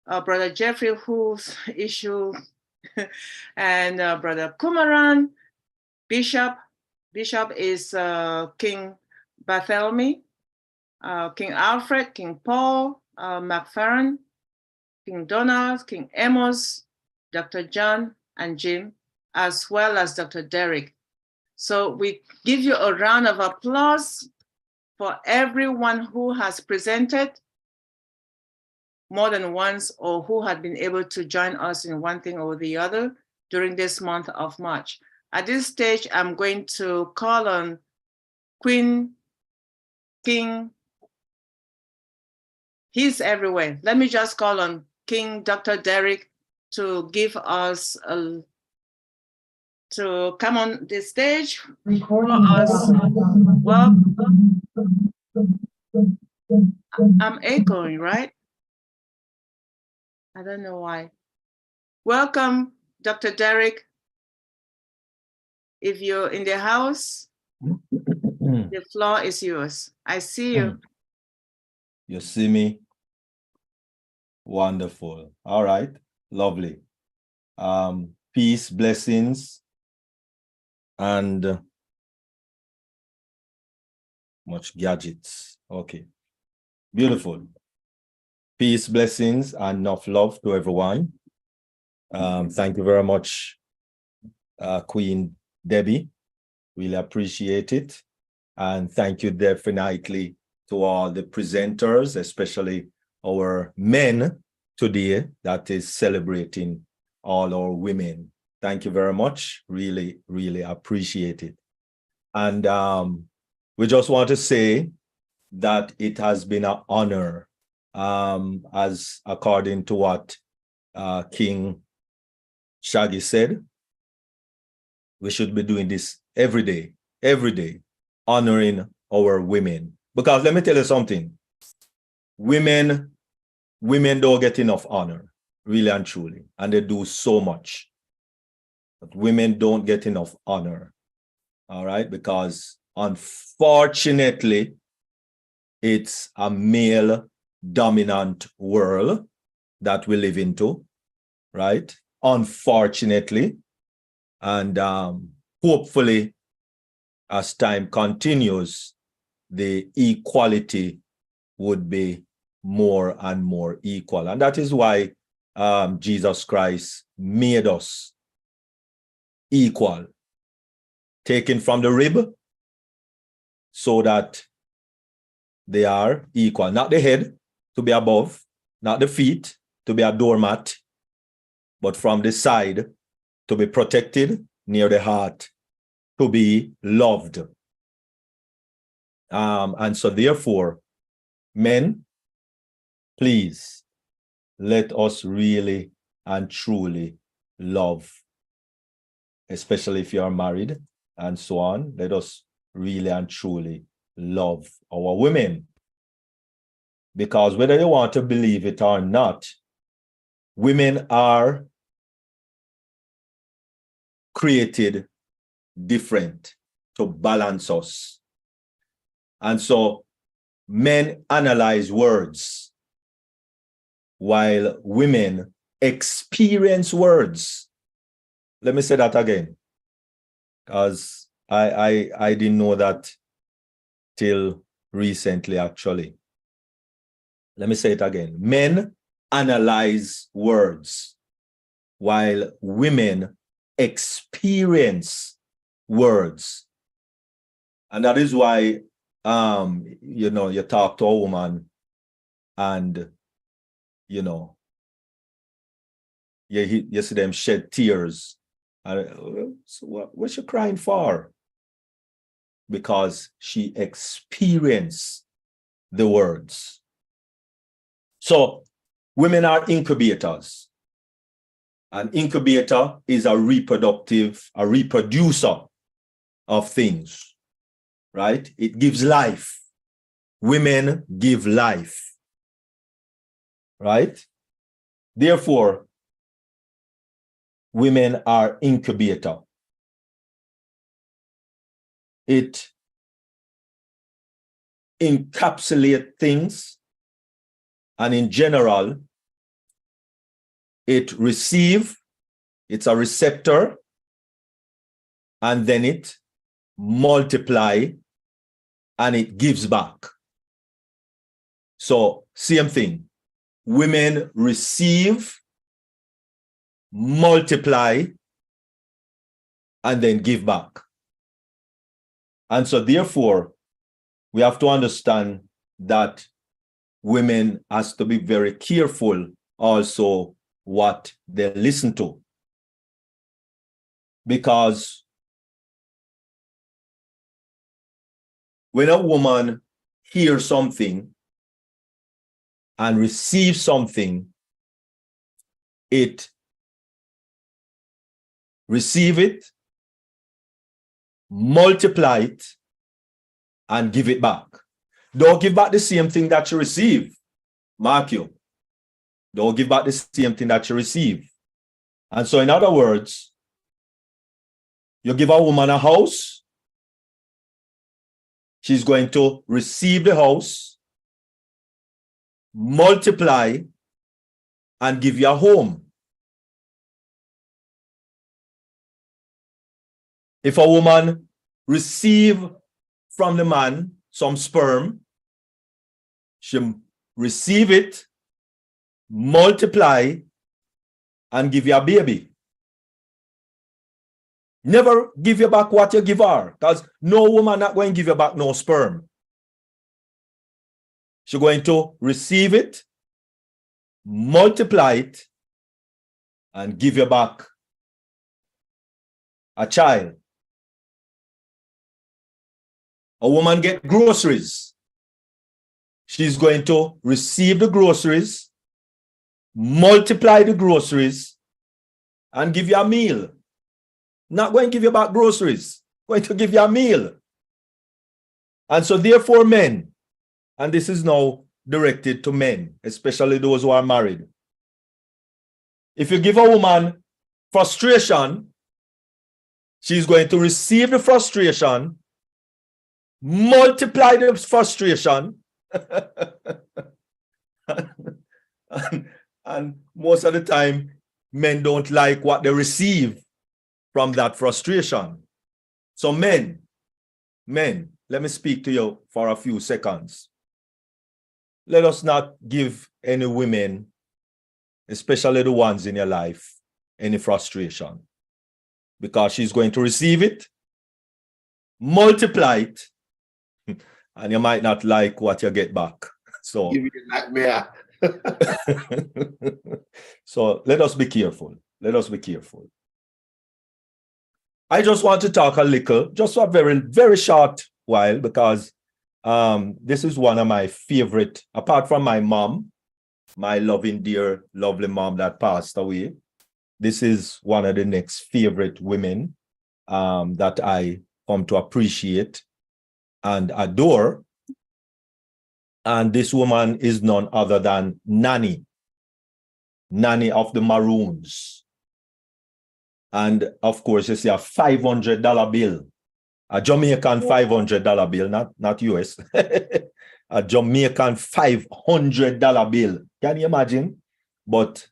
Brother Jeffrey, whose issue, and Brother Kumaran, Bishop. Bishop is King Bartholomew, King Alfred, King Paul, McFerrin, King Donald, King Amos, Dr. John, and Jim, as well as Dr. Derek. So we give you a round of applause for everyone who has presented more than once or who had been able to join us in one thing or the other during this month of March. At this stage, I'm going to call on King, he's everywhere. Let me just call on King Dr. Derek to give us to come on the stage for us. Well, I'm echoing, right? I don't know why. Welcome, Dr. Derek. If you're in the house, the floor is yours. I see you. You see me? Wonderful. All right. Lovely. Peace, blessings, and much gadgets. Okay. Beautiful. Peace, blessings, and enough love to everyone. Thank you very much, Queen Debbie. Really appreciate it. And thank you definitely to all the presenters, especially our men today that is celebrating all our women. Thank you very much. Really, really appreciate it. And we just want to say that it has been an honor, as according to what King Shaggy said, we should be doing this every day, honoring our women. Because let me tell you something, women don't get enough honor, really and truly, and they do so much. But women don't get enough honor, all right? Because unfortunately, it's a male-dominant world that we live into, right? Unfortunately. And hopefully, as time continues, the equality would be more and more equal. And that is why Jesus Christ made us equal, taken from the rib so that they are equal. Not the head to be above, not the feet to be a doormat, but from the side to be protected, near the heart to be loved. And so therefore, men, please let us really and truly love, especially if you are married and so on. Let us really and truly love our women. Because whether you want to believe it or not, women are created different to balance us. And so men analyze words while women experience words. Let me say that again, because I didn't know that till recently, actually. Let me say it again. Men analyze words while women experience words. And that is why you talk to a woman and you see them shed tears. So what's she crying for? Because she experienced the words. So women are incubators. An incubator is a reproducer of things, right? It gives life. Women give life, right? Therefore, women are incubator. It encapsulates things, and in general, it receives, it's a receptor, and then it multiplies and it gives back. So same thing. women receive, multiply, and then give back. And so therefore, we have to understand that women has to be very careful also what they listen to. Because when a woman hears something and receives something, receive it, multiply it, and give it back. Don't give back the same thing that you receive. Mark you. Don't give back the same thing that you receive. And so in other words, you give a woman a house, she's going to receive the house, multiply, and give you a home. If a woman receive from the man some sperm, she receive it, multiply, and give you a baby. Never give you back what you give her, because no woman not going to give you back no sperm. She's going to receive it, multiply it, and give you back a child. A woman get groceries. She's going to receive the groceries, multiply the groceries, and give you a meal. Not going to give you back groceries, going to give you a meal. And so therefore men, and this is now directed to men, especially those who are married. If you give a woman frustration, she's going to receive the frustration, multiply the frustration, and most of the time, men don't like what they receive from that frustration. So men, let me speak to you for a few seconds. Let us not give any women, especially the ones in your life, any frustration, because she's going to receive it, multiply it, and you might not like what you get back. So, Give you a nightmare. so let us be careful. Let us be careful. I just want to talk a little, just for a very, very short while, because this is one of my favorite, apart from my mom, my loving, dear, lovely mom that passed away. This is one of the next favorite women that I come to appreciate and adore. And this woman is none other than Nanny of the Maroons. And of course, you see a $500 bill, a Jamaican $500 bill, not US, a Jamaican $500 bill. Can you imagine? But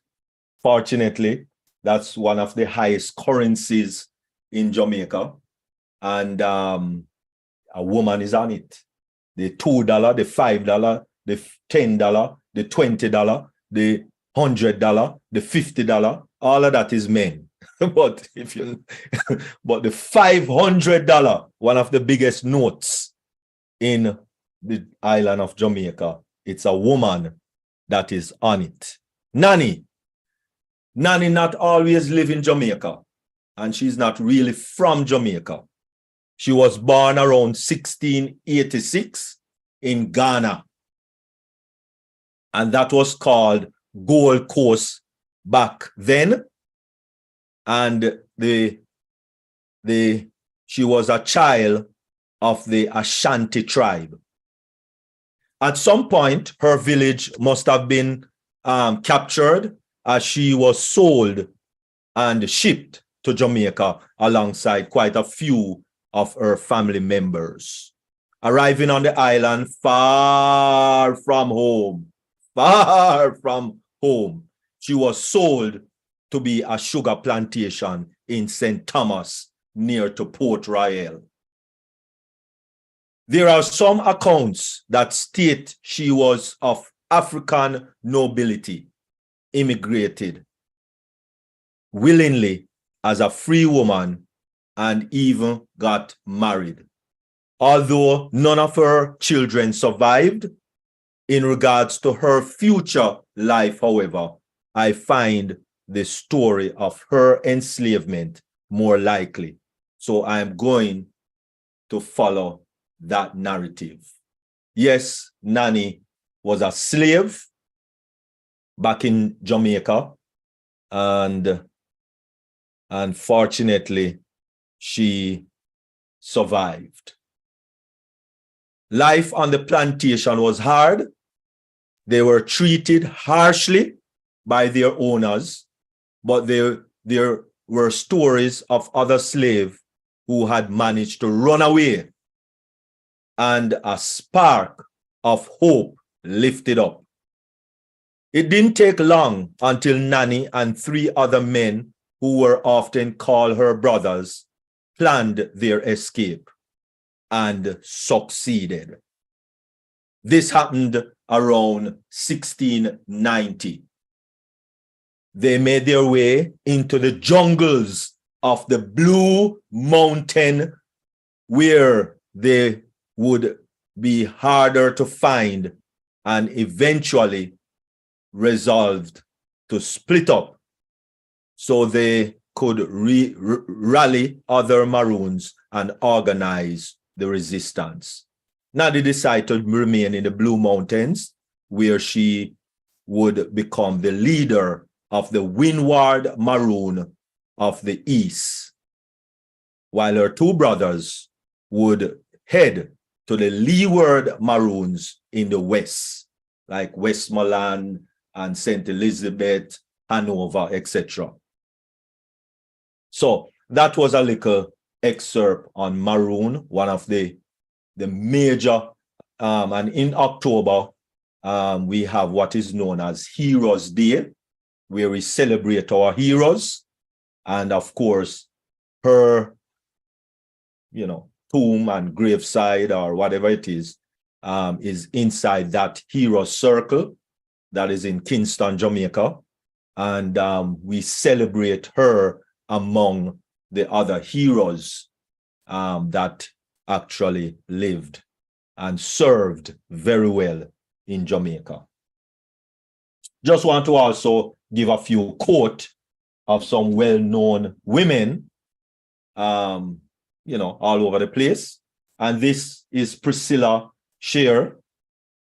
fortunately, that's one of the highest currencies in Jamaica. And a woman is on it. The $2, the $5, the $10, the $20, the $100, the $50, all of that is men. But if you, but the $500, one of the biggest notes in the island of Jamaica, it's a woman that is on it. Nanny not always live in Jamaica, and she's not really from Jamaica. She was born around 1686 in Ghana, and that was called Gold Coast back then. And she was a child of the Ashanti tribe. At some point, her village must have been captured as she was sold and shipped to Jamaica alongside quite a few of her family members. Arriving on the island far from home, she was sold to be a sugar plantation in St. Thomas, near to Port Royal. There are some accounts that state she was of African nobility immigrated willingly as a free woman and even got married. Although none of her children survived, in regards to her future life, however, I find the story of her enslavement more likely. So I'm going to follow that narrative. Yes, Nanny was a slave back in Jamaica, and unfortunately, she survived. Life on the plantation was hard. They were treated harshly by their owners, but there were stories of other slaves who had managed to run away, and a spark of hope lifted up. It didn't take long until Nanny and 3 other men, who were often called her brothers, planned their escape and succeeded. This happened around 1690. They made their way into the jungles of the Blue Mountain, where they would be harder to find, and eventually resolved to split up so they could rally other Maroons and organize the resistance. Now they decided to remain in the Blue Mountains, where she would become the leader of the Windward Maroon of the East, while her 2 brothers would head to the Leeward Maroons in the West, like Westmoreland and St. Elizabeth, Hanover, etc. So that was a little excerpt on Maroon, one of the major, and in October, we have what is known as Heroes Day, where we celebrate our heroes. And of course, her, tomb and graveside or whatever it is inside that hero circle that is in Kingston, Jamaica. And we celebrate her among the other heroes that actually lived and served very well in Jamaica. Just want to also give a few quotes of some well-known women, all over the place. And this is Priscilla Shear.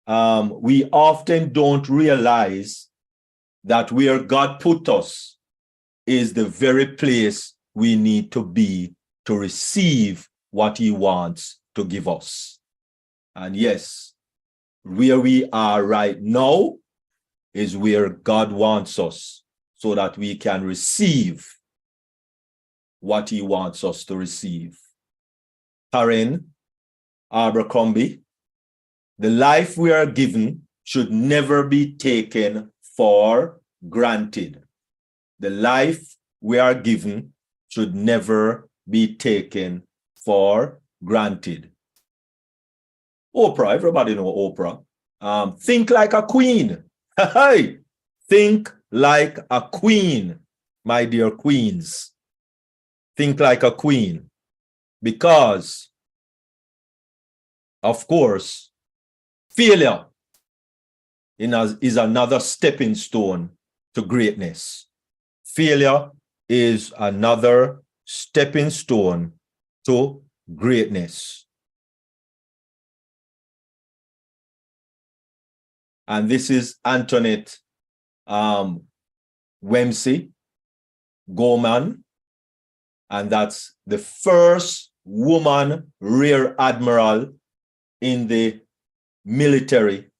We often don't realize that where God put us is the very place we need to be to receive what he wants to give us. And yes, where we are right now is where God wants us, so that we can receive what he wants us to receive. Karen Abercrombie, the life we are given should never be taken for granted. The life we are given should never be taken for granted. Oprah, everybody know Oprah. Think like a queen. Hey, think like a queen, my dear queens. Think like a queen, because, of course, failure is another stepping stone to greatness. Failure is another stepping stone to greatness. And this is Antoinette Wemsey Gorman, and that's the first woman rear admiral in the military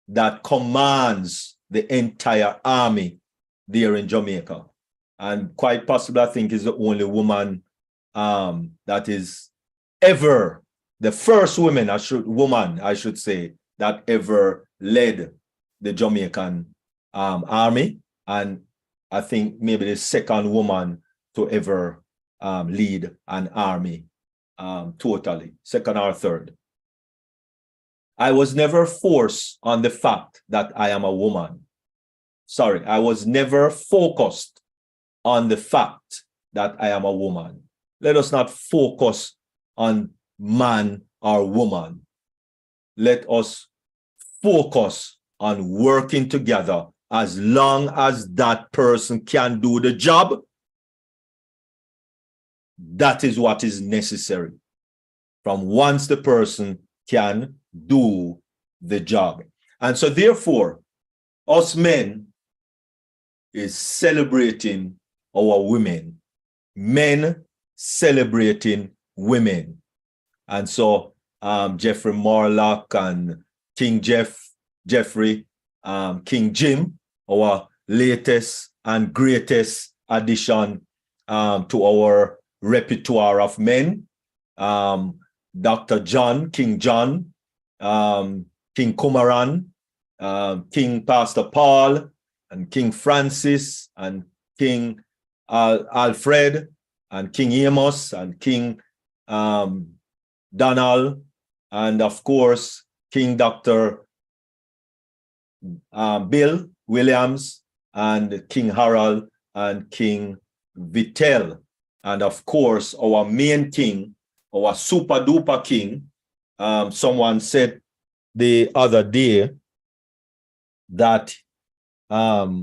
that commands the entire army there in Jamaica. And quite possibly, I think, is the only woman that is ever, the first woman, I should say, that ever led the Jamaican army. And I think maybe the second woman to ever lead an army totally, second or third. I was never forced on the fact that I am a woman. Sorry, I was never focused on the fact that I am a woman. Let us not focus on man or woman. Let us focus on working together. As long as that person can do the job, that is what is necessary. From once the person can do the job. And so therefore, us men is celebrating our women. Men celebrating women. And so Jeffrey Morlock and King Jeffrey, King Jim, our latest and greatest addition to our repertoire of men. Dr. John, King John, King Kumaran, King Pastor Paul, and King Francis, and King Alfred, and King Amos, and King Donald, and of course, King Dr. Bill Williams, and King Harold, and King Vittel. And of course, our main king, our super duper king, someone said the other day that our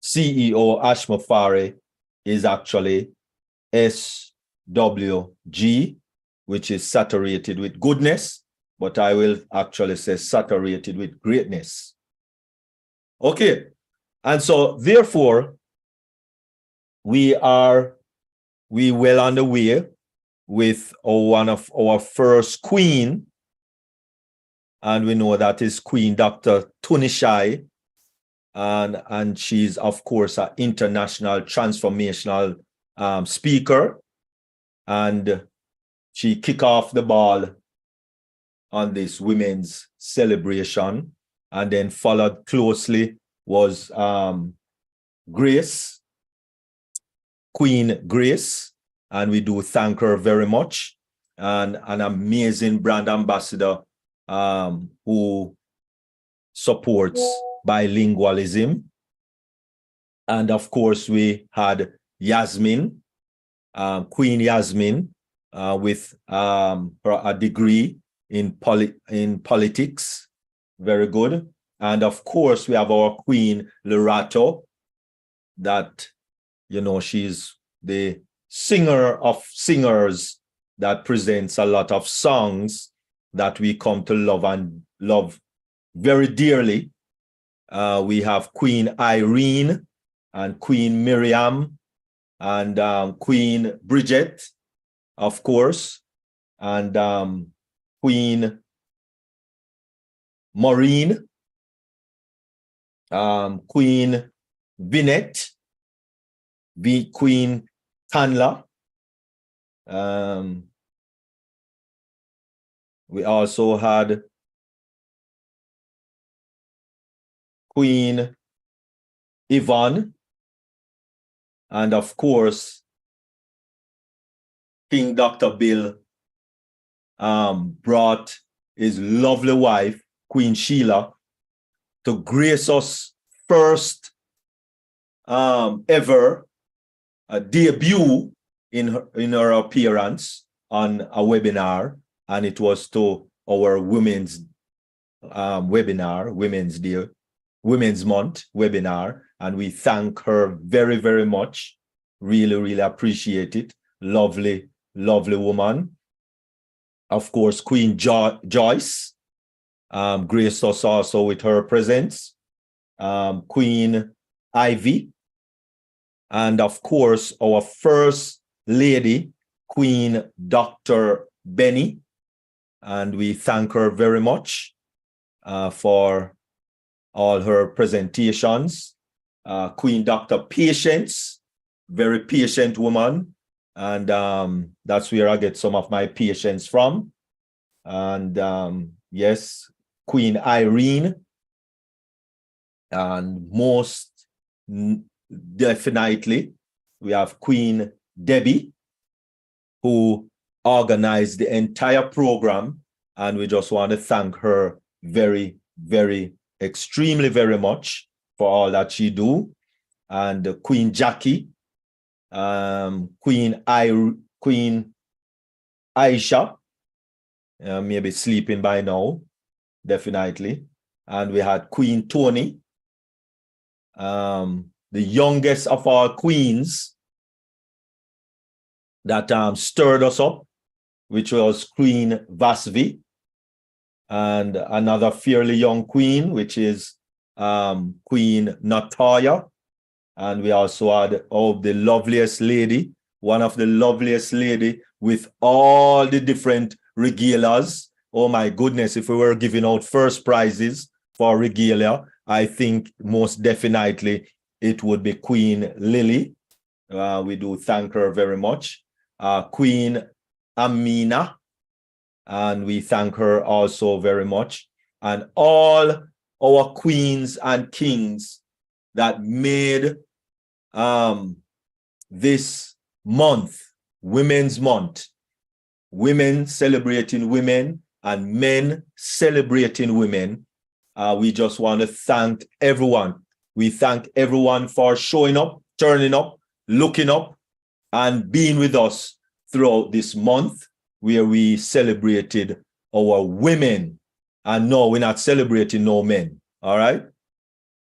CEO Ash Mafari is actually SWG, which is saturated with goodness, but I will actually say saturated with greatness. Okay, and so therefore, we well on the way with one of our first queen, and we know that is Queen Dr. Tunishai, and she's of course an international transformational speaker, and she kicked off the ball on this women's celebration, and then followed closely was Grace, Queen Grace, and we do thank her very much, and an amazing brand ambassador who supports bilingualism. And of course, we had Yasmin, Queen Yasmin, with a degree in politics. Very good. And of course, we have our Queen Lerato, that, you know, she's the singer of singers that presents a lot of songs that we come to love very dearly. We have Queen Irene and Queen Miriam and Queen Bridget, of course, and Queen Maureen, Queen Vinette, Queen Tanla. We also had Queen Yvonne, and of course, King Dr. Bill brought his lovely wife, Queen Sheila, to grace us first ever debut in her appearance on a webinar, and it was to our women's webinar, Women's Day, Women's Month webinar, and we thank her very, very much. Really, really appreciate it. Lovely, lovely woman. Of course, Queen Joyce graced us also with her presence. Queen Ivy, and of course, our first lady, Queen Dr. Benny, and we thank her very much for all her presentations. Queen Dr. Patience, very patient woman, and that's where I get some of my patience from. And yes, Queen Irene, and most definitely we have Queen Debbie, who organized the entire program. And we just want to thank her very, very, extremely very much for all that she do. And Queen Jackie, Queen Aisha, maybe sleeping by now, definitely. And we had Queen Tony, the youngest of our queens that stirred us up, which was Queen Vasvi, and another fairly young queen, which is Queen Natalia. And we also had the loveliest lady, one of the loveliest lady with all the different regalias. Oh my goodness, if we were giving out first prizes for regalia, I think most definitely it would be Queen Lily. We do thank her very much. Queen Amina, and we thank her also very much. And all our queens and kings that made this month, Women's Month, women celebrating women and men celebrating women. We just want to thank everyone. We thank everyone for showing up, turning up, looking up, and being with us throughout this month where we celebrated our women. And no, we're not celebrating no men, all right?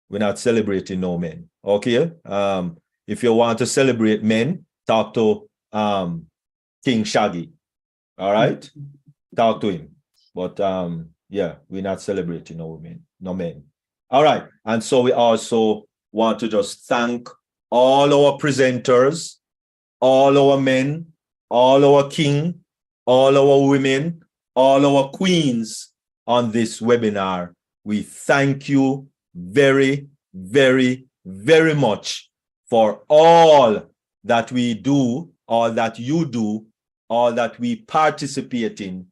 We're not celebrating no men, okay? If you want to celebrate men, talk to King Shaggy, all right? Talk to him. But yeah, we're not celebrating no women, no men. All right, and so we also want to just thank all our presenters, all our men, all our king, all our women, all our queens on this webinar. We thank you very, very, very much for all that we do, all that you do, all that we participate in,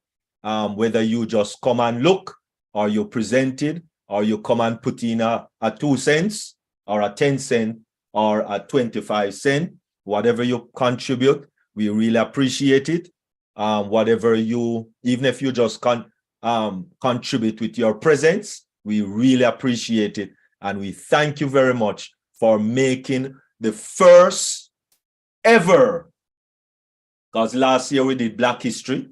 whether you just come and look, or you presented, or you come and put in a 2 cents, or a 10 cent, or a 25 cent, whatever you contribute, we really appreciate it. Whatever you, even if you just contribute with your presence, we really appreciate it. And we thank you very much for making the first ever, because last year we did Black History,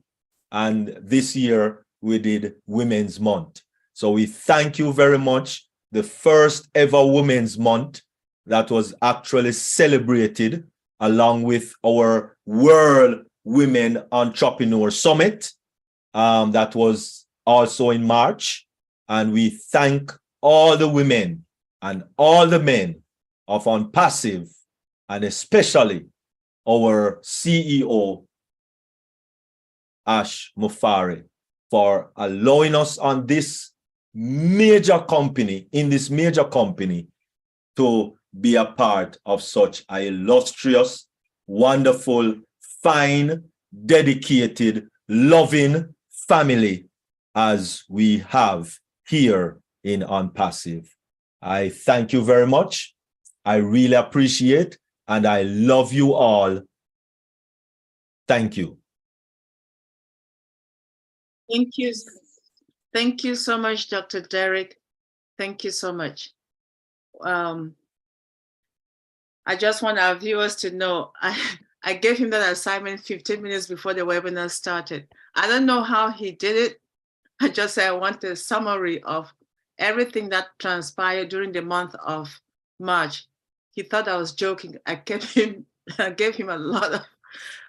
and this year we did Women's Month. So we thank you very much. The first ever Women's Month that was actually celebrated along with our World Women Entrepreneur Summit. That was also in March. And we thank all the women and all the men of ONPASSIVE, and especially our CEO, Ash Mufari, for allowing us on this major company, in this major company, to be a part of such an illustrious, wonderful, fine, dedicated, loving family as we have here in ONPASSIVE. I thank you very much. I really appreciate, and I love you all. Thank you. Thank you. Thank you so much, Dr. Derek. Thank you so much. I just want our viewers to know, I gave him that assignment 15 minutes before the webinar started. I don't know how he did it. I just said I want a summary of everything that transpired during the month of March. He thought I was joking. I gave him a lot of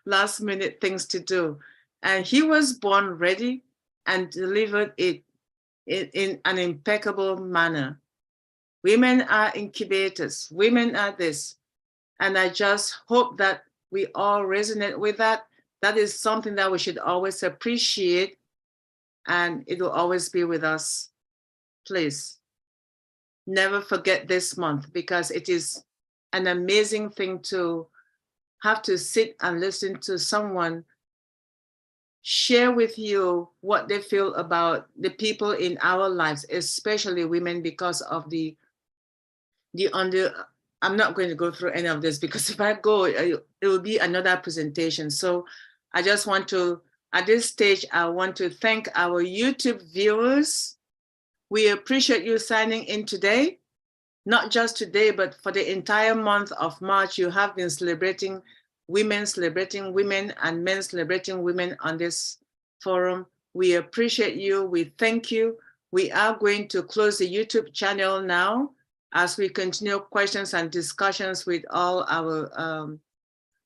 last minute things to do. And he was born ready and delivered it in an impeccable manner. Women are incubators. Women are this. And I just hope that we all resonate with that. That is something that we should always appreciate, and it will always be with us. Please never forget this month, because it is an amazing thing to have to sit and listen to someone share with you what they feel about the people in our lives, especially women, because of the I'm not going to go through any of this because if I go, it will be another presentation. So I just want to, at this stage, I want to thank our YouTube viewers. We appreciate you signing in today. Not just today, but for the entire month of March, you have been celebrating women, and men celebrating women on this forum. We appreciate you. We thank you. We are going to close the YouTube channel now as we continue questions and discussions with all our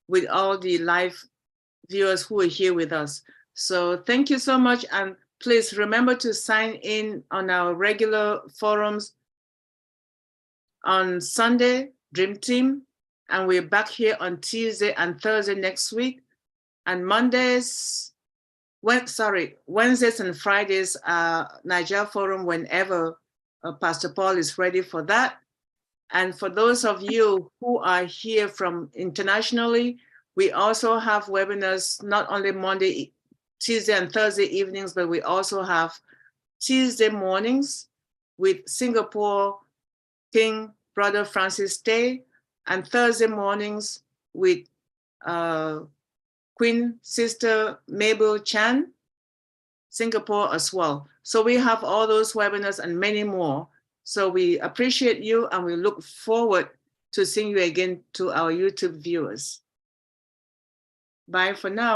with all the live viewers who are here with us. So thank you so much, and please remember to sign in on our regular forums on Sunday, Dream Team, and we're back here on Tuesday and Thursday next week, and Mondays, Wednesdays and Fridays, Niger Forum whenever Pastor Paul is ready for that. And for those of you who are here from internationally, we also have webinars, not only Monday, Tuesday and Thursday evenings, but we also have Tuesday mornings with Singapore King Brother Francis Tay, and Thursday mornings with Queen Sister Mabel Chan, Singapore as well. So we have all those webinars and many more. So we appreciate you, and we look forward to seeing you again to our YouTube viewers. Bye for now.